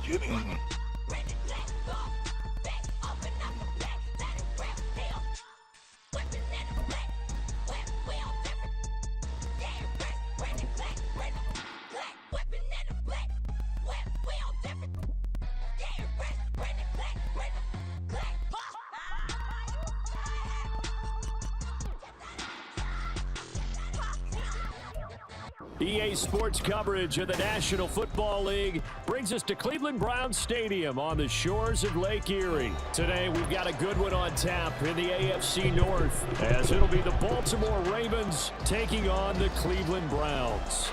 Kidding. EA Sports coverage of the National Football League brings us to Cleveland Browns Stadium on the shores of Lake Erie. Today, we've got a good one on tap in the AFC North, as it'll be the Baltimore Ravens taking on the Cleveland Browns.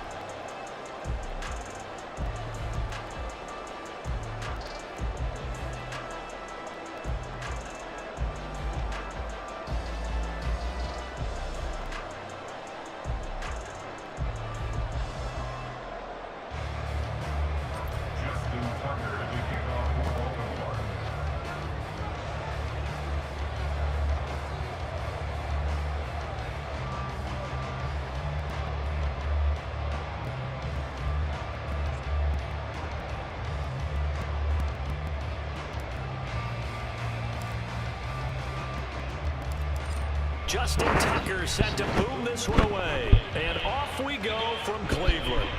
Justin Tucker set to boom this one away. And off we go from Cleveland.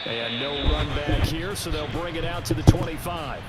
And no run back here, so they'll bring it out to the 25.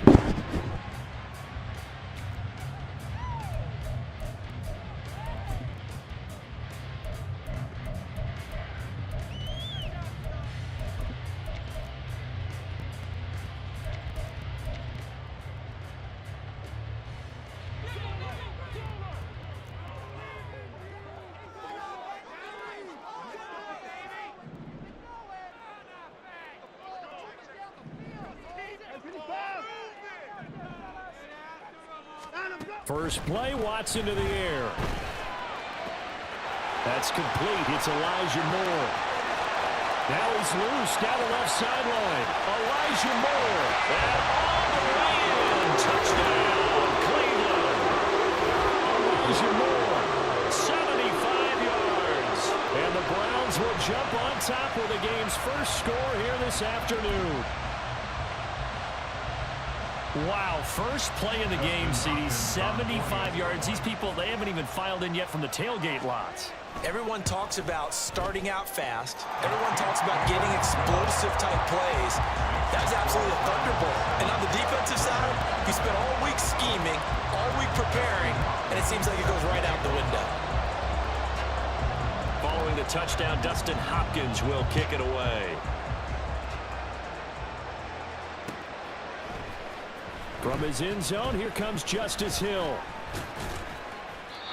First play, Watson to the air. That's complete. It's Elijah Moore. Now he's loose down the left sideline. Elijah Moore. And all the way in. Touchdown, Cleveland. Elijah Moore, 75 yards. And the Browns will jump on top with the game's first score here this afternoon. Wow, first play of the game, CD, 75 yards. These people, they haven't even filed in yet from the tailgate lots. Everyone talks about starting out fast. Everyone talks about getting explosive-type plays. That was absolutely a thunderbolt. And on the defensive side, you spent all week scheming, all week preparing, and it seems like it goes right out the window. Following the touchdown, Dustin Hopkins will kick it away. From his end zone, here comes Justice Hill.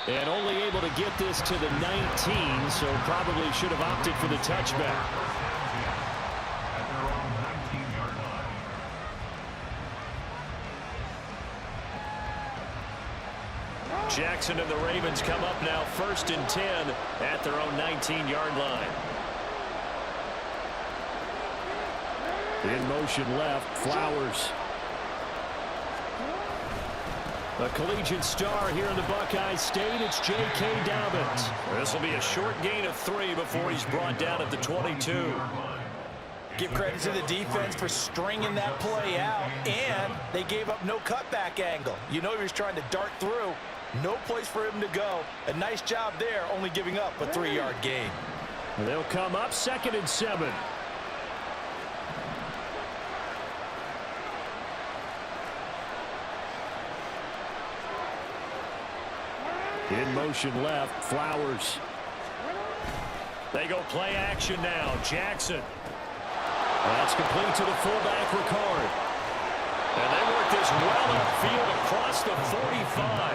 And only able to get this to the 19, so probably should have opted for the touchback. At their own 19-yard line. Jackson and the Ravens come up now 1st and 10 at their own 19-yard line. In motion left, Flowers. A collegiate star here in the Buckeye State, it's J.K. Dobbins. This will be a short gain of 3 before he's brought down at the 22. Give credit to the defense for stringing that play out, and they gave up no cutback angle. You know he was trying to dart through. No place for him to go. A nice job there, only giving up a 3-yard gain. They'll come up 2nd and 7. In motion left, Flowers. They go play action now. Jackson. That's complete to the fullback, Ricard. And they work this well upfield across the 45.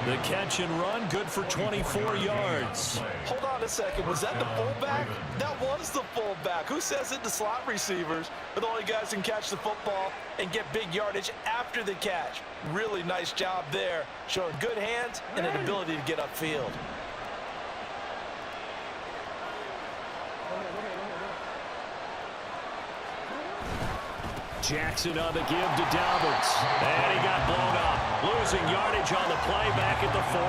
The catch and run, good for 24 yards. Hold on a second. Was that the fullback? That was the fullback. Who says it to slot receivers? But all you guys can catch the football and get big yardage after the catch. Really nice job there, showing good hands and an ability to get upfield. Jackson on the give to Dobbins. And he got blown up. Losing yardage on the play back at the 44.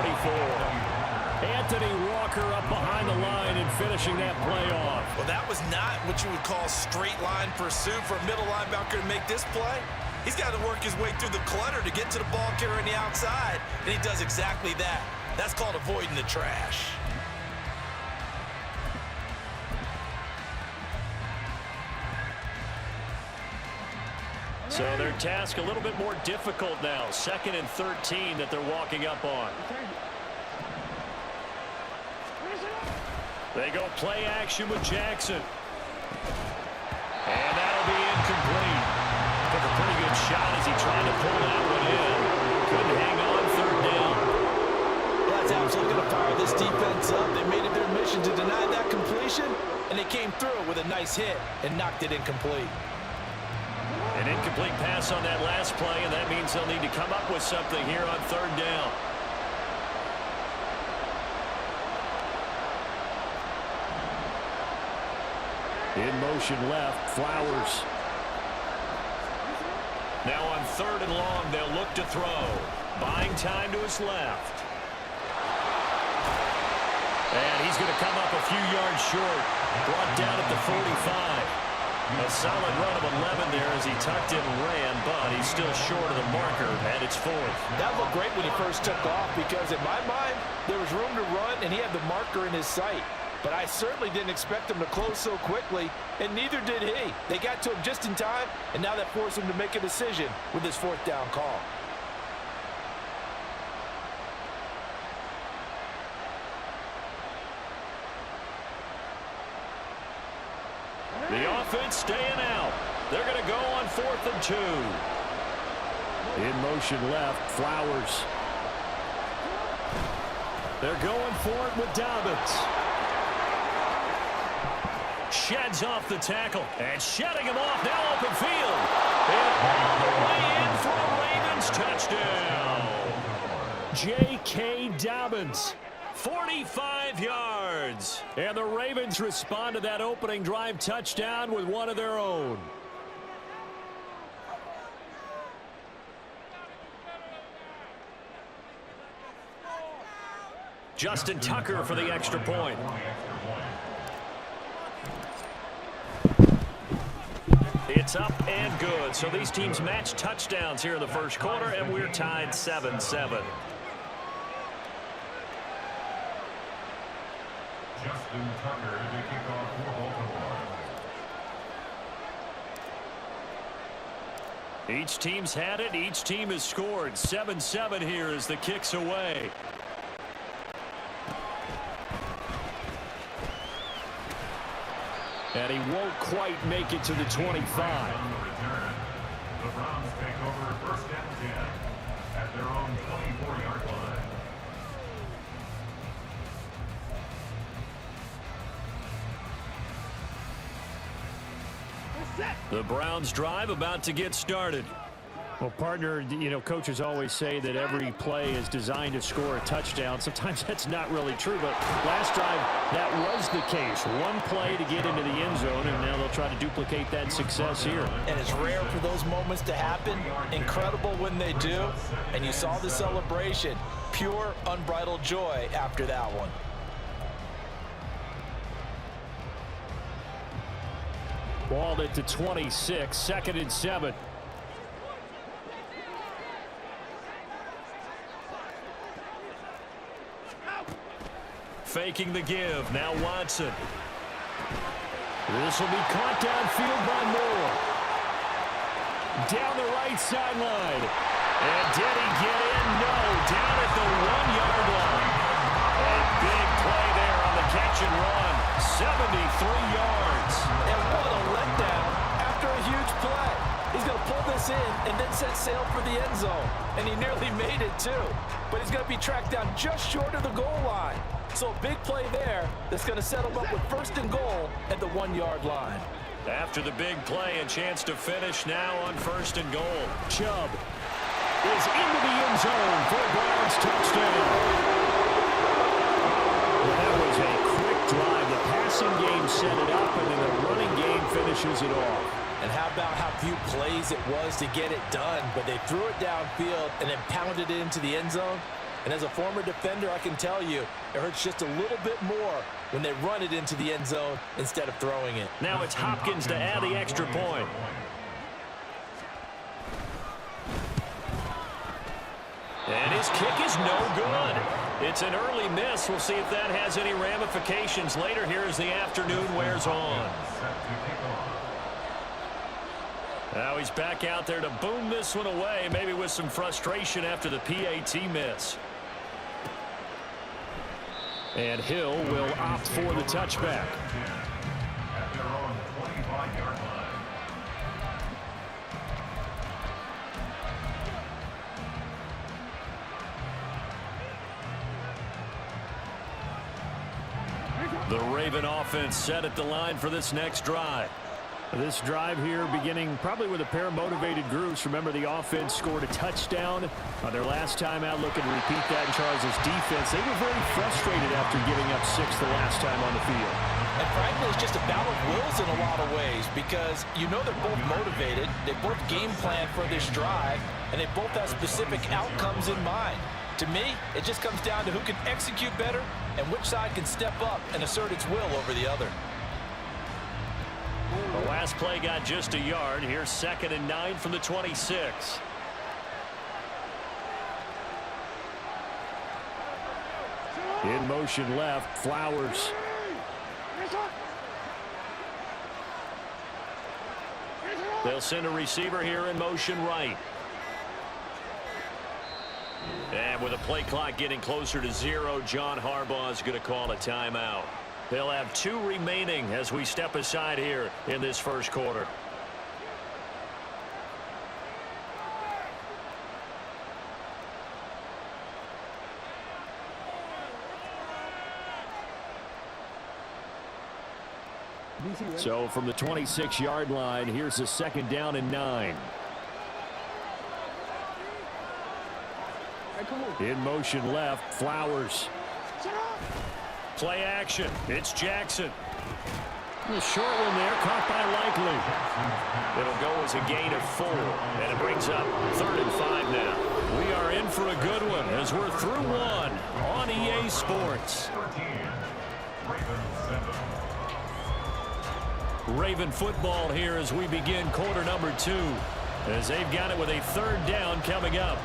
Anthony Walker up behind the line and finishing that play off. Well, that was not what you would call straight line pursuit for a middle linebacker to make this play. He's got to work his way through the clutter to get to the ball carrier on the outside, and he does exactly that. That's called avoiding the trash. So their task a little bit more difficult now. 2nd and 13 that they're walking up on. They go play action with Jackson. And that'll be incomplete. Took a pretty good shot as he tried to pull that one in. Couldn't hang on 3rd down. That's absolutely going to fire this defense up. They made it their mission to deny that completion, and they came through with a nice hit and knocked it incomplete. An incomplete pass on that last play, and that means they'll need to come up with something here on 3rd down. In motion left, Flowers. Now on 3rd and long, they'll look to throw. Buying time to his left. And he's going to come up a few yards short. Brought down at the 45. A solid run of 11 there as he tucked in and ran, but he's still short of the marker, and it's 4th. That looked great when he first took off because, in my mind, there was room to run, and he had the marker in his sight. But I certainly didn't expect him to close so quickly, and neither did he. They got to him just in time, and now that forced him to make a decision with his 4th down call. The offense staying out. They're going to go on 4th and 2. In motion left, Flowers. They're going for it with Dobbins. Sheds off the tackle. And shedding him off. Now open field. And all the way in for a Ravens touchdown. J.K. Dobbins. 45 yards. And the Ravens respond to that opening drive touchdown with one of their own. Justin Tucker for the extra point. It's up and good. So these teams match touchdowns here in the first quarter, and we're tied 7-7. Justin Tucker to kick off for Baltimore. Each team's had it. Each team has scored. 7-7 here as the kick's away. And he won't quite make it to the 25. The Browns take over first and 10 at their own 24-yard line. The Browns drive about to get started. Well, partner, you know, coaches always say that every play is designed to score a touchdown. Sometimes that's not really true, but last drive, that was the case. One play to get into the end zone, and now they'll try to duplicate that success here. And it's rare for those moments to happen. Incredible when they do. And you saw the celebration. Pure, unbridled joy after that one. Balled it to 26, 2nd and 7. Faking the give. Now Watson. This will be caught downfield by Moore. Down the right sideline. And did he get in? No. Down at the 1-yard line. A big play there on the catch and run. 73 yards. And what a letdown after a huge play. He's going to pull this in and then set sail for the end zone. And he nearly made it too. But he's going to be tracked down just short of the goal line. So a big play there that's going to set him up with 1st and goal at the 1-yard line. After the big play, a chance to finish now on 1st and goal. Chubb is into the end zone for a Browns touchdown. Well, that was a quick drive. The passing game set it up, and then the running game finishes it off. And how about how few plays it was to get it done, but they threw it downfield and then pounded it into the end zone. And as a former defender, I can tell you, it hurts just a little bit more when they run it into the end zone instead of throwing it. Now it's Hopkins to add the extra point. And his kick is no good. It's an early miss. We'll see if that has any ramifications later here as the afternoon wears on. Now he's back out there to boom this one away, maybe with some frustration after the PAT miss. And Hill will opt for the touchback. At their own 25-yard line. The Raven offense set at the line for this next drive. This drive here beginning probably with a pair of motivated groups. Remember, the offense scored a touchdown on their last time out, looking to repeat that in Charles' defense. They were very frustrated after giving up 6 the last time on the field. And frankly, it's just a battle of wills in a lot of ways because you know they're both motivated, they both game plan for this drive, and they both have specific outcomes in mind. To me, it just comes down to who can execute better and which side can step up and assert its will over the other. The last play got just a yard. Here's 2nd and 9 from the 26. In motion left, Flowers. They'll send a receiver here in motion right. And with a play clock getting closer to 0, John Harbaugh is going to call a timeout. They'll have 2 remaining as we step aside here in this first quarter. So from the 26-yard line, here's the 2nd down and 9. In motion left, Flowers. Play action. It's Jackson. A short one there, caught by Likely. It'll go as a gain of 4, and it brings up 3rd and 5 now. We are in for a good one as we're through 1 on EA Sports. Raven football here as we begin quarter number 2, as they've got it with a 3rd down coming up.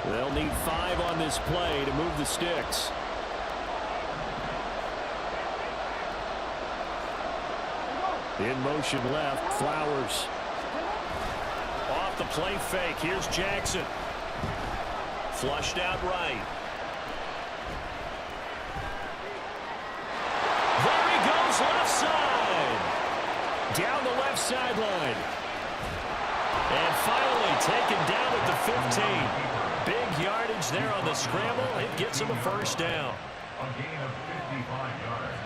They'll need 5 on this play to move the sticks. In motion left, Flowers. Off the play fake, here's Jackson. Flushed out right. There he goes, left side. Down the left sideline. And finally taken down at the 15. Big yardage there on the scramble. It gets him a 1st down. A gain of 55 yards.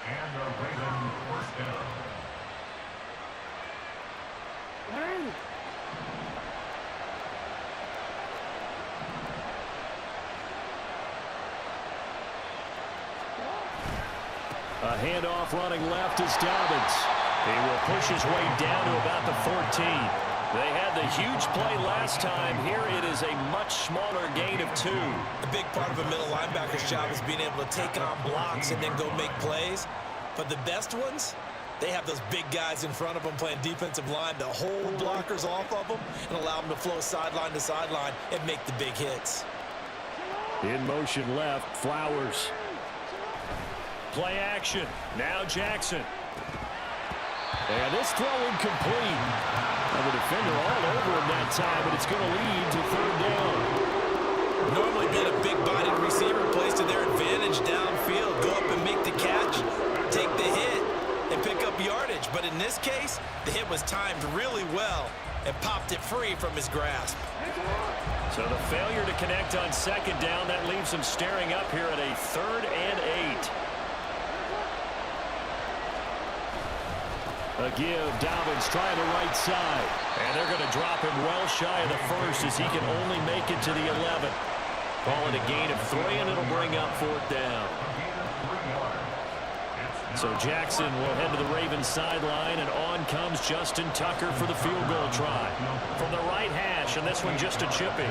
And a Raven 1st down. A handoff running left is Dobbins. He will push his way down to about the 14. They had the huge play last time. Here it is a much smaller gain of 2. A big part of a middle linebacker's job is being able to take on blocks and then go make plays. But the best ones, they have those big guys in front of them playing defensive line to hold blockers off of them and allow them to flow sideline to sideline and make the big hits. In motion left, Flowers. Play action. Now Jackson. And this throw incomplete. And the defender all over him that time, but it's going to lead to 3rd down. Normally being a big-bodied receiver plays to their advantage downfield. Go up and make the catch, take the hit, and pick up yardage. But in this case, the hit was timed really well and popped it free from his grasp. So the failure to connect on 2nd down, that leaves him staring up here at a 3rd and 8. A give, Dobbins trying the right side. And they're going to drop him well shy of the 1st as he can only make it to the 11. Call it a gain of 3, and it'll bring up 4th down. So Jackson will head to the Ravens sideline, and on comes Justin Tucker for the field goal try. From the right hash, and this one just a chippy.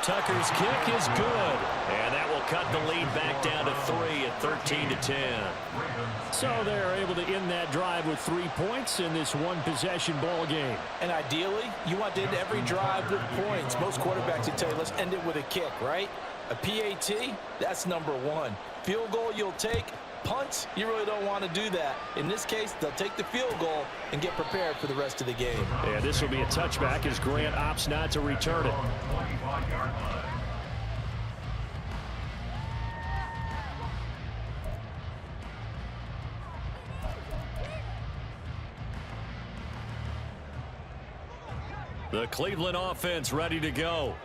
Tucker's kick is good, and that will cut the lead back down to 3 at 13-10. So they're able to end that drive with 3 points in this one-possession ball game. And ideally, you want to end every drive with points. Most quarterbacks would tell you, let's end it with a kick, right? A PAT, that's number 1. Field goal you'll take. Punts, you really don't want to do that. In this case, they'll take the field goal and get prepared for the rest of the game. Yeah, this will be a touchback as Grant opts not to return it. The Cleveland offense ready to go.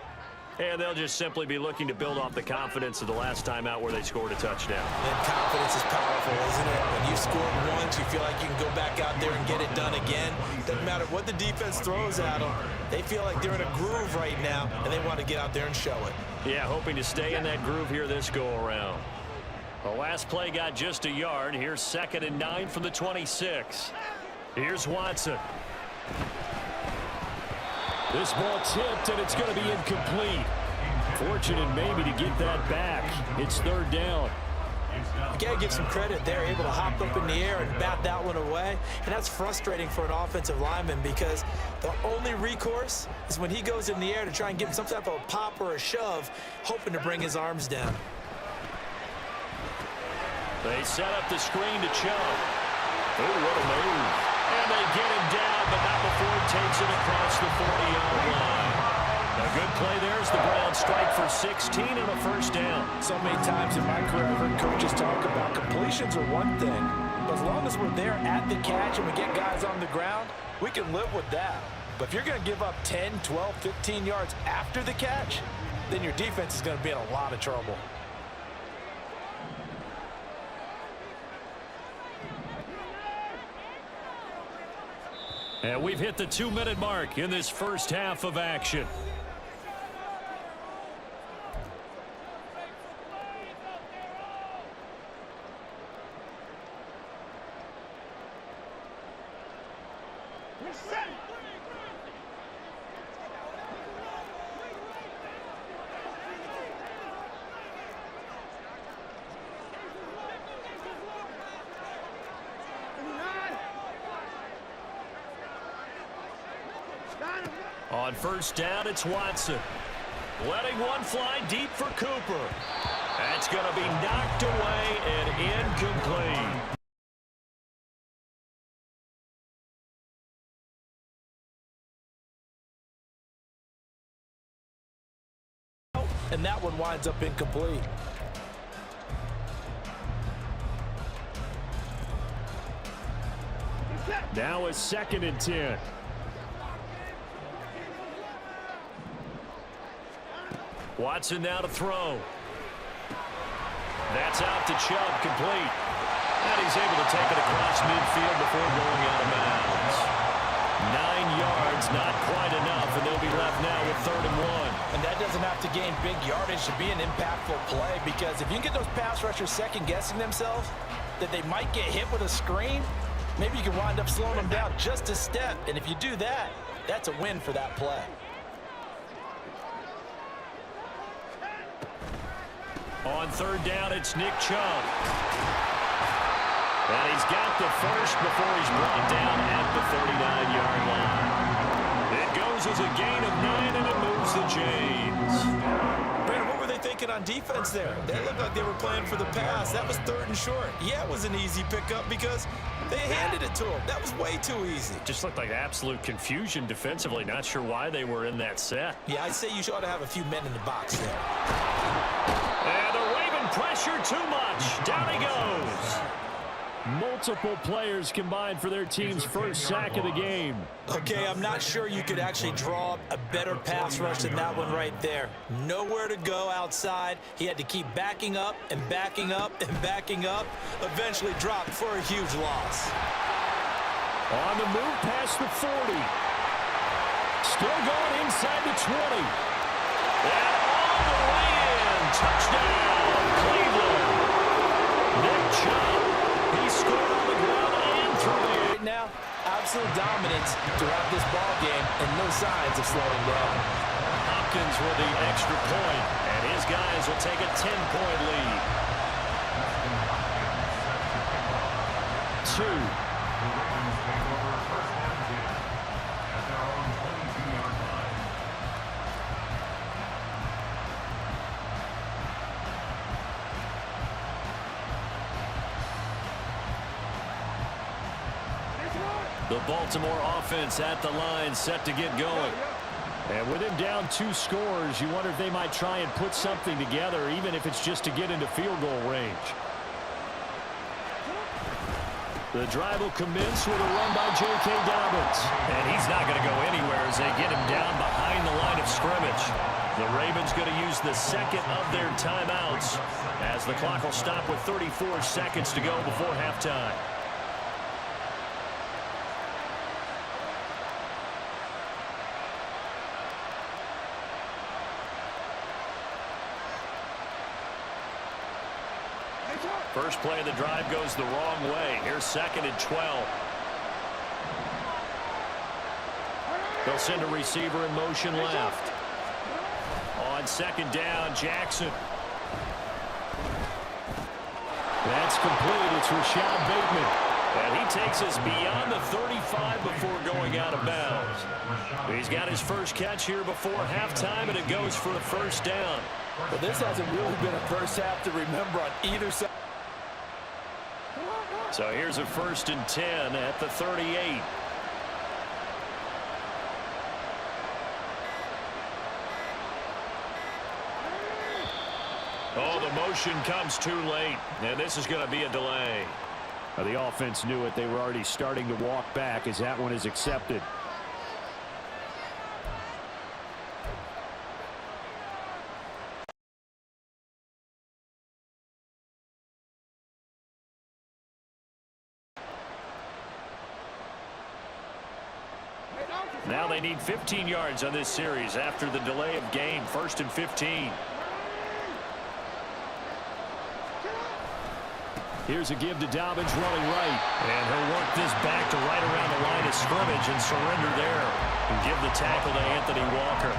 And they'll just simply be looking to build off the confidence of the last time out where they scored a touchdown. And confidence is powerful, isn't it? When you scored once, you feel like you can go back out there and get it done again. Doesn't matter what the defense throws at them. They feel like they're in a groove right now, and they want to get out there and show it. Yeah, hoping to stay in that groove here this go-around. The last play got just a yard. Here's 2nd and 9 from the 26. Here's Watson. This ball tipped, and it's going to be incomplete. Fortunate maybe to get that back. It's 3rd down. You got to give some credit. They're able to hop up in the air and bat that one away. And that's frustrating for an offensive lineman because the only recourse is when he goes in the air to try and give him some type of a pop or a shove, hoping to bring his arms down. They set up the screen to Chubb. Oh, what a move. And they get him down, but not before he takes it across the 40-yard line. A good play there as the Browns strike for 16 and a 1st down. So many times in my career, I've heard coaches talk about completions are one thing. But as long as we're there at the catch and we get guys on the ground, we can live with that. But if you're going to give up 10, 12, 15 yards after the catch, then your defense is going to be in a lot of trouble. And we've hit the 2-minute mark in this first half of action. On first down, it's Watson. Letting one fly deep for Cooper. That's going to be knocked away and incomplete. And that one winds up incomplete. Now it's 2nd and 10. Watson now to throw. That's out to Chubb, complete. And he's able to take it across midfield before going out of bounds. 9 yards, not quite enough, and they'll be left now with 3rd and 1. And that doesn't have to gain big yardage to be an impactful play, because if you can get those pass rushers second-guessing themselves, that they might get hit with a screen, maybe you can wind up slowing them down just a step. And if you do that, that's a win for that play. On 3rd down, it's Nick Chubb. And he's got the first before he's brought down at the 39-yard line. It goes as a gain of 9, and it moves the chains. Brandon, what were they thinking on defense there? They looked like they were playing for the pass. That was 3rd and short. Yeah, it was an easy pickup because they handed it to him. That was way too easy. Just looked like absolute confusion defensively. Not sure why they were in that set. Yeah, I'd say you ought to have a few men in the box there. And the Raven pressure too much. Down he goes. Multiple players combined for their team's first sack of the game. Okay, I'm not sure you could actually draw up a better pass rush than that one right there. Nowhere to go outside. He had to keep backing up and backing up and backing up. Eventually dropped for a huge loss. On the move past the 40. Still going inside the 20. And all the way in. Touchdown, Cleveland. Nick Chubb. He scored on the ground and through the air. Right now, absolute dominance throughout this ball game and no signs of slowing down. Hopkins with the extra point, and his guys will take a 10-point lead. 2. The Baltimore offense at the line, set to get going. And with him down 2 scores, you wonder if they might try and put something together, even if it's just to get into field goal range. The drive will commence with a run by J.K. Dobbins. And he's not going to go anywhere as they get him down behind the line of scrimmage. The Ravens going to use the second of their timeouts as the clock will stop with 34 seconds to go before halftime. First play of the drive goes the wrong way. Here's 2nd and 12. They'll send a receiver in motion left. On 2nd down, Jackson. That's complete. It's Rashad Bateman. And he takes us beyond the 35 before going out of bounds. He's got his first catch here before halftime, and it goes for a first down. Well, this hasn't really been a first half to remember on either side. So here's a 1st and 10 at the 38. Oh, the motion comes too late, and this is going to be a delay. Now, the offense knew it. They were already starting to walk back as that one is accepted. Now they need 15 yards on this series after the delay of game. 1st and 15. Here's a give to Dobbins running right. And he'll work this back to right around the line of scrimmage and surrender there. And give the tackle to Anthony Walker.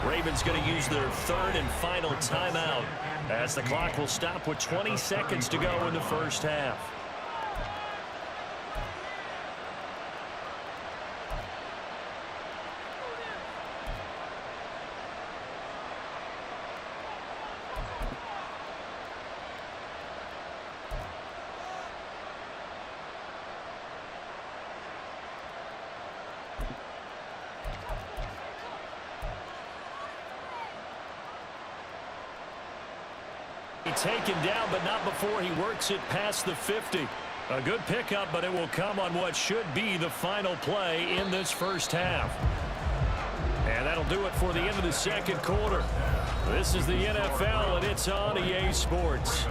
Ravens going to use their 3rd and final timeout as the clock will stop with 20 seconds to go in the first half. Taken down, but not before he works it past the 50. A good pickup, but it will come on what should be the final play in this first half. And that'll do it for the end of the second quarter. This is the NFL, and it's on EA Sports.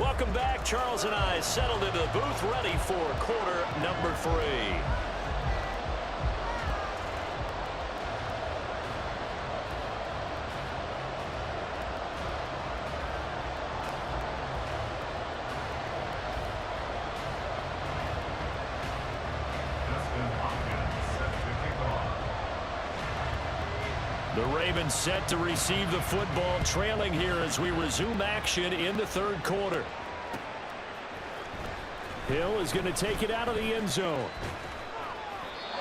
Welcome back. Charles and I settled into the booth, ready for quarter number 3. The Ravens set to receive the football, trailing here as we resume action in the 3rd quarter. Hill is going to take it out of the end zone.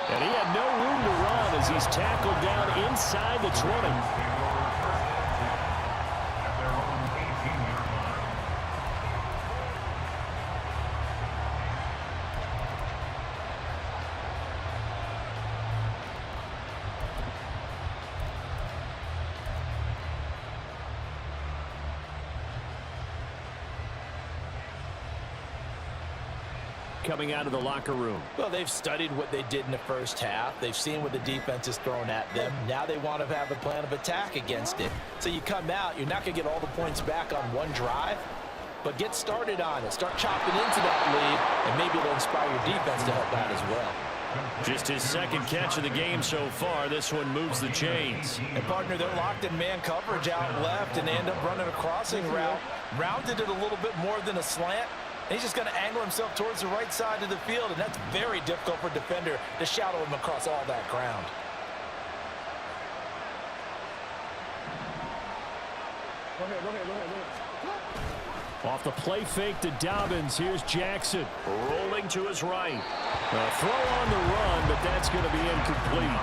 And he had no room to run as he's tackled down inside the 20. Coming out of the locker room. Well, they've studied what they did in the first half. They've seen what the defense has thrown at them. Now they want to have a plan of attack against it. So you come out, you're not going to get all the points back on one drive, but get started on it. Start chopping into that lead, and maybe it'll inspire your defense to help out as well. Just his 2nd catch of the game so far. This one moves the chains. And, partner, they're locked in man coverage out left, and they end up running a crossing route. Rounded it a little bit more than a slant. And he's just going to angle himself towards the right side of the field, and that's very difficult for a defender to shadow him across all that ground. Go ahead. Off the play fake to Dobbins. Here's Jackson. Rolling to his right. Throw on the run, but that's going to be incomplete.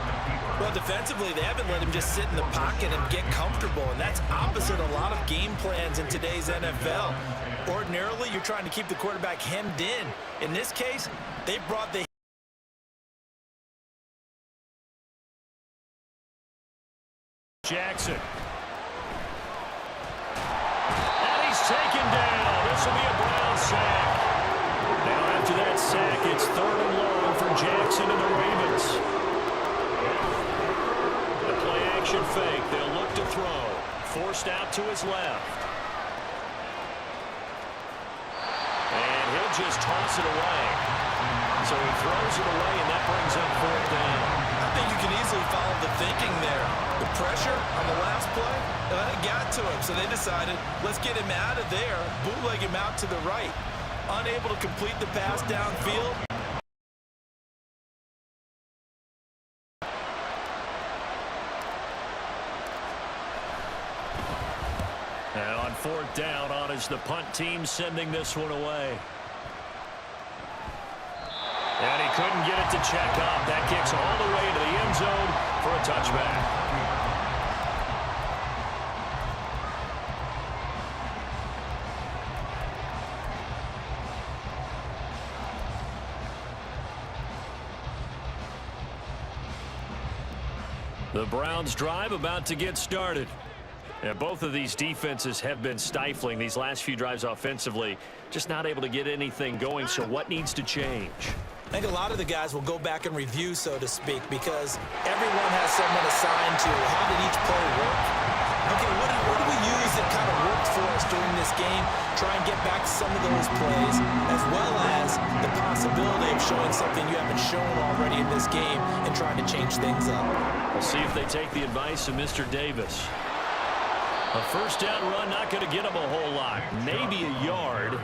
Well, defensively, they haven't let him just sit in the pocket and get comfortable, and that's opposite a lot of game plans in today's NFL. Ordinarily, you're trying to keep the quarterback hemmed in. In this case, they brought the Jackson. And he's taken down. This will be a Brown sack. Now after that sack, it's 3rd and long for Jackson and the Ravens. The play action fake. They'll look to throw. Forced out to his left. And he'll just toss it away. So he throws it away, and that brings up 4th down. I think you can easily follow the thinking there. The pressure on the last play, it got to him, so they decided, let's get him out of there, bootleg him out to the right. Unable to complete the pass downfield. And on 4th down, on is the punt team sending this one away. And he couldn't get it to check up. That kicks all the way to the end zone for a touchback. The Browns drive about to get started. Yeah, both of these defenses have been stifling these last few drives offensively. Just not able to get anything going, so what needs to change? I think a lot of the guys will go back and review, so to speak, because everyone has someone assigned to how did each play work. Okay, what do we use that kind of worked for us during this game? Try and get back to some of those plays, as well as the possibility of showing something you haven't shown already in this game and trying to change things up. We'll see if they take the advice of Mr. Davis. A first down run, not going to get him a whole lot. Maybe a yard.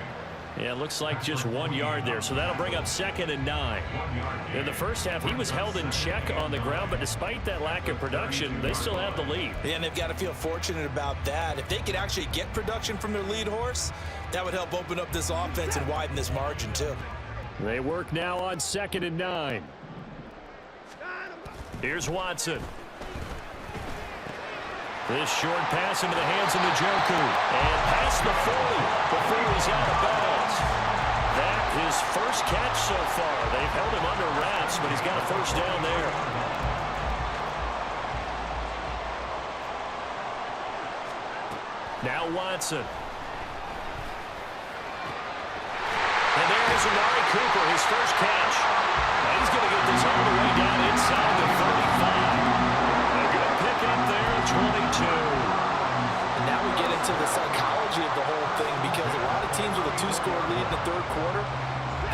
Yeah, it looks like just 1 yard there, so that'll bring up 2nd and 9. In the first half, he was held in check on the ground, but despite that lack of production, they still have the lead. Yeah, and they've got to feel fortunate about that. If they could actually get production from their lead horse, that would help open up this offense and widen this margin, too. They work now on 2nd and 9. Here's Watson. This short pass into the hands of Njoku. And past the 40 before he's out of bounds. That his first catch so far. They've held him under wraps, but he's got a first down there. Now Watson. And there's Amari Cooper, his first catch. And he's going to get this all the way down inside the 35. A good pick up there at 22. And now we get into the psychology of the whole thing, because a lot of teams with a 2-score lead in the third quarter,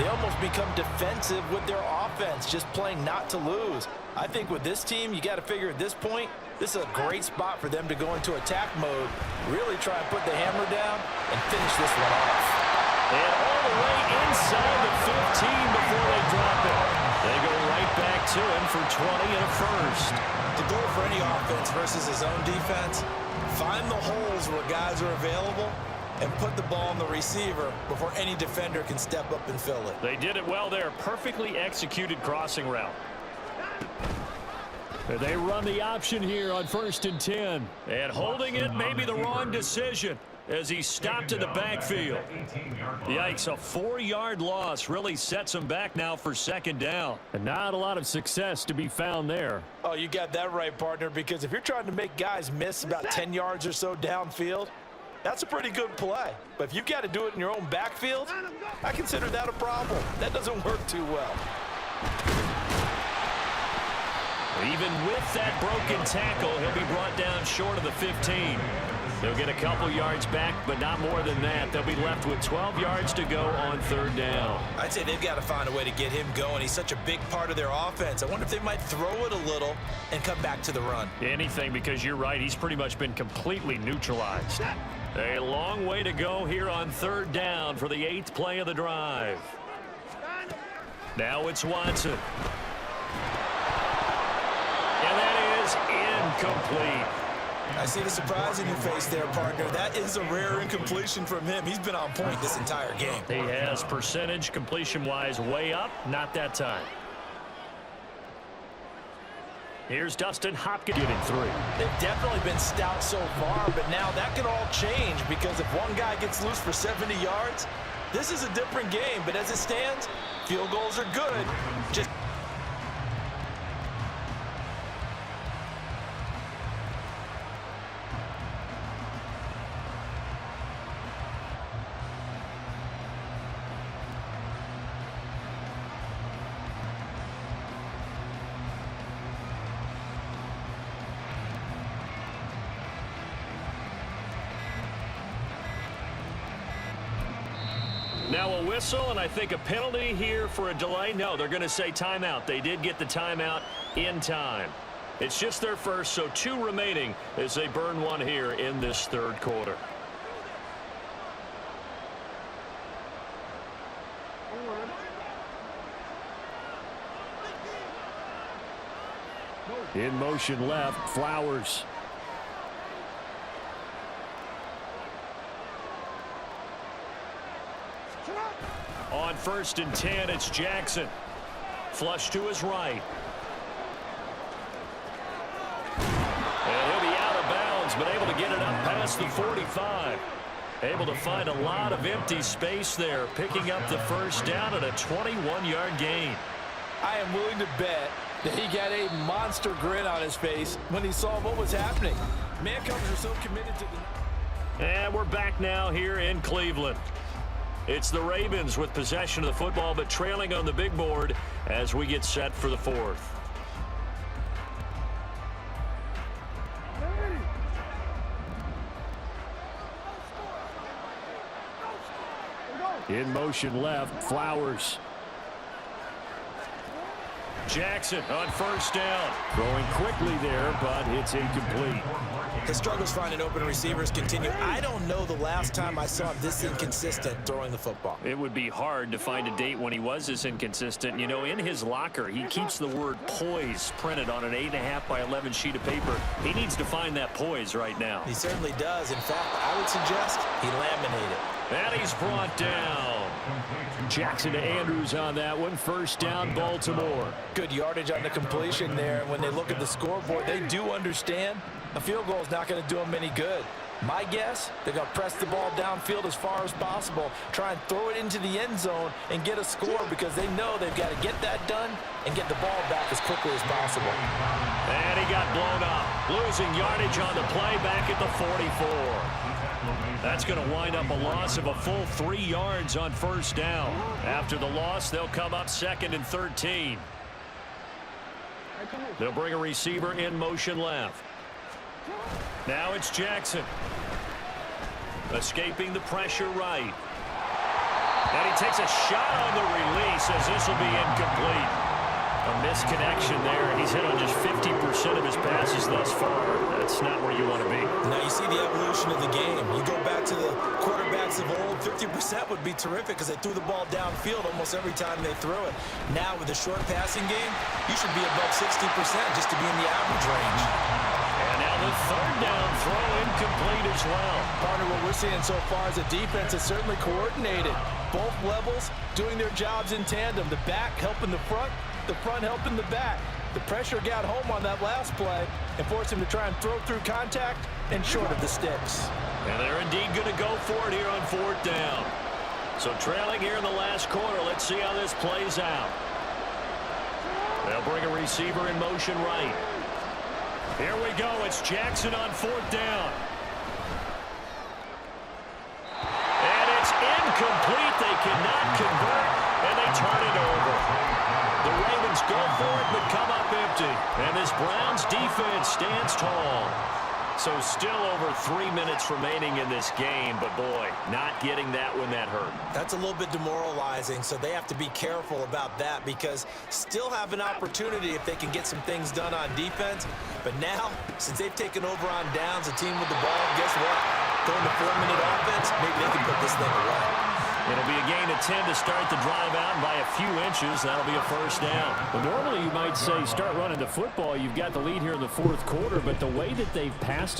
they almost become defensive with their offense, just playing not to lose. I think with this team, you got to figure at this point, this is a great spot for them to go into attack mode, really try and put the hammer down and finish this one off. And all the way inside the 15 before they drop it. They go right back to him for 20 and a first. The goal for any offense versus his own defense, find the holes where guys are available and put the ball on the receiver before any defender can step up and fill it. They did it well there. Perfectly executed crossing route. They run the option here on 1st and 10. And holding it may be the wrong decision as he stopped in the backfield. Yikes, a 4-yard loss really sets him back now for 2nd down. And not a lot of success to be found there. Oh, you got that right, partner, because if you're trying to make guys miss about 10 yards or so downfield, that's a pretty good play. But if you've got to do it in your own backfield, I consider that a problem. That doesn't work too well. Even with that broken tackle, he'll be brought down short of the 15. They'll get a couple yards back, but not more than that. They'll be left with 12 yards to go on 3rd down. I'd say they've got to find a way to get him going. He's such a big part of their offense. I wonder if they might throw it a little and come back to the run. Anything, because you're right, he's pretty much been completely neutralized. A long way to go here on 3rd down for the 8th play of the drive. Now it's Watson. And that is incomplete. I see the surprise in your face there, partner. That is a rare incompletion from him. He's been on point this entire game. He has percentage completion-wise way up, not that time. Here's Dustin Hopkins getting 3. They've definitely been stout so far, but now that can all change, because if one guy gets loose for 70 yards, this is a different game. But as it stands, field goals are good. Just now a whistle, and I think a penalty here for a delay. No, they're going to say timeout. They did get the timeout in time. It's just their first, so 2 remaining as they burn one here in this 3rd quarter. In motion left, Flowers. On 1st and 10, it's Jackson. Flush to his right. And he'll be out of bounds, but able to get it up past the 45. Able to find a lot of empty space there, picking up the first down and a 21-yard gain. I am willing to bet that he got a monster grin on his face when he saw what was happening. Man-covers are so committed to the... And we're back now here in Cleveland. It's the Ravens with possession of the football, but trailing on the big board as we get set for the fourth. In motion left, Flowers. Jackson on first down. Throwing quickly there, but it's incomplete. His struggles finding open receivers continue. I don't know the last time I saw him this inconsistent throwing the football. It would be hard to find a date when he was this inconsistent. You know, in his locker, he keeps the word poise printed on an 8.5 by 11 sheet of paper. He needs to find that poise right now. He certainly does. In fact, I would suggest he laminated. And he's brought down. Jackson to Andrews on that one. First down, Baltimore. Good yardage on the completion there. And when they look at the scoreboard, they do understand a field goal is not going to do them any good. My guess, they're going to press the ball downfield as far as possible, try and throw it into the end zone and get a score because they know they've got to get that done and get the ball back as quickly as possible. And he got blown up. Losing yardage on the play back at the 44. That's going to wind up a loss of a full 3 yards on first down. After the loss, they'll come up 2nd and 13. They'll bring a receiver in motion left. Now it's Jackson. Escaping the pressure right. And he takes a shot on the release as this will be incomplete. A misconnection there. He's hit on just 50% of his passes thus far. That's not where you want to be. Now you see the evolution of the game. You go back to the quarterbacks of old, 50% would be terrific because they threw the ball downfield almost every time they threw it. Now with the short passing game, you should be above 60% just to be in the average range. And now the third down throw incomplete as well. Partner, what we're seeing so far is the defense is certainly coordinated. Both levels doing their jobs in tandem. The back helping the front helping the back. The pressure got home on that last play and forced him to try and throw through contact and short of the sticks. And they're indeed going to go for it here on fourth down. So trailing here in the last quarter. Let's see how this plays out. They'll bring a receiver in motion right. Here we go. It's Jackson on fourth down. And it's incomplete. They cannot convert, and they turn it over. The Ravens go for it, but come up empty. And this Browns defense stands tall. So still over 3 minutes remaining in this game, but boy, not getting that when that hurt. That's a little bit demoralizing, so they have to be careful about that because still have an opportunity if they can get some things done on defense. But now, since they've taken over on downs, a team with the ball, guess what? Going to 4-minute offense, maybe they can put this thing away. It'll be a gain of 10 to start the drive out, and by a few inches, that'll be a first down. Well, normally you might say start running the football. You've got the lead here in the fourth quarter, but the way that they've passed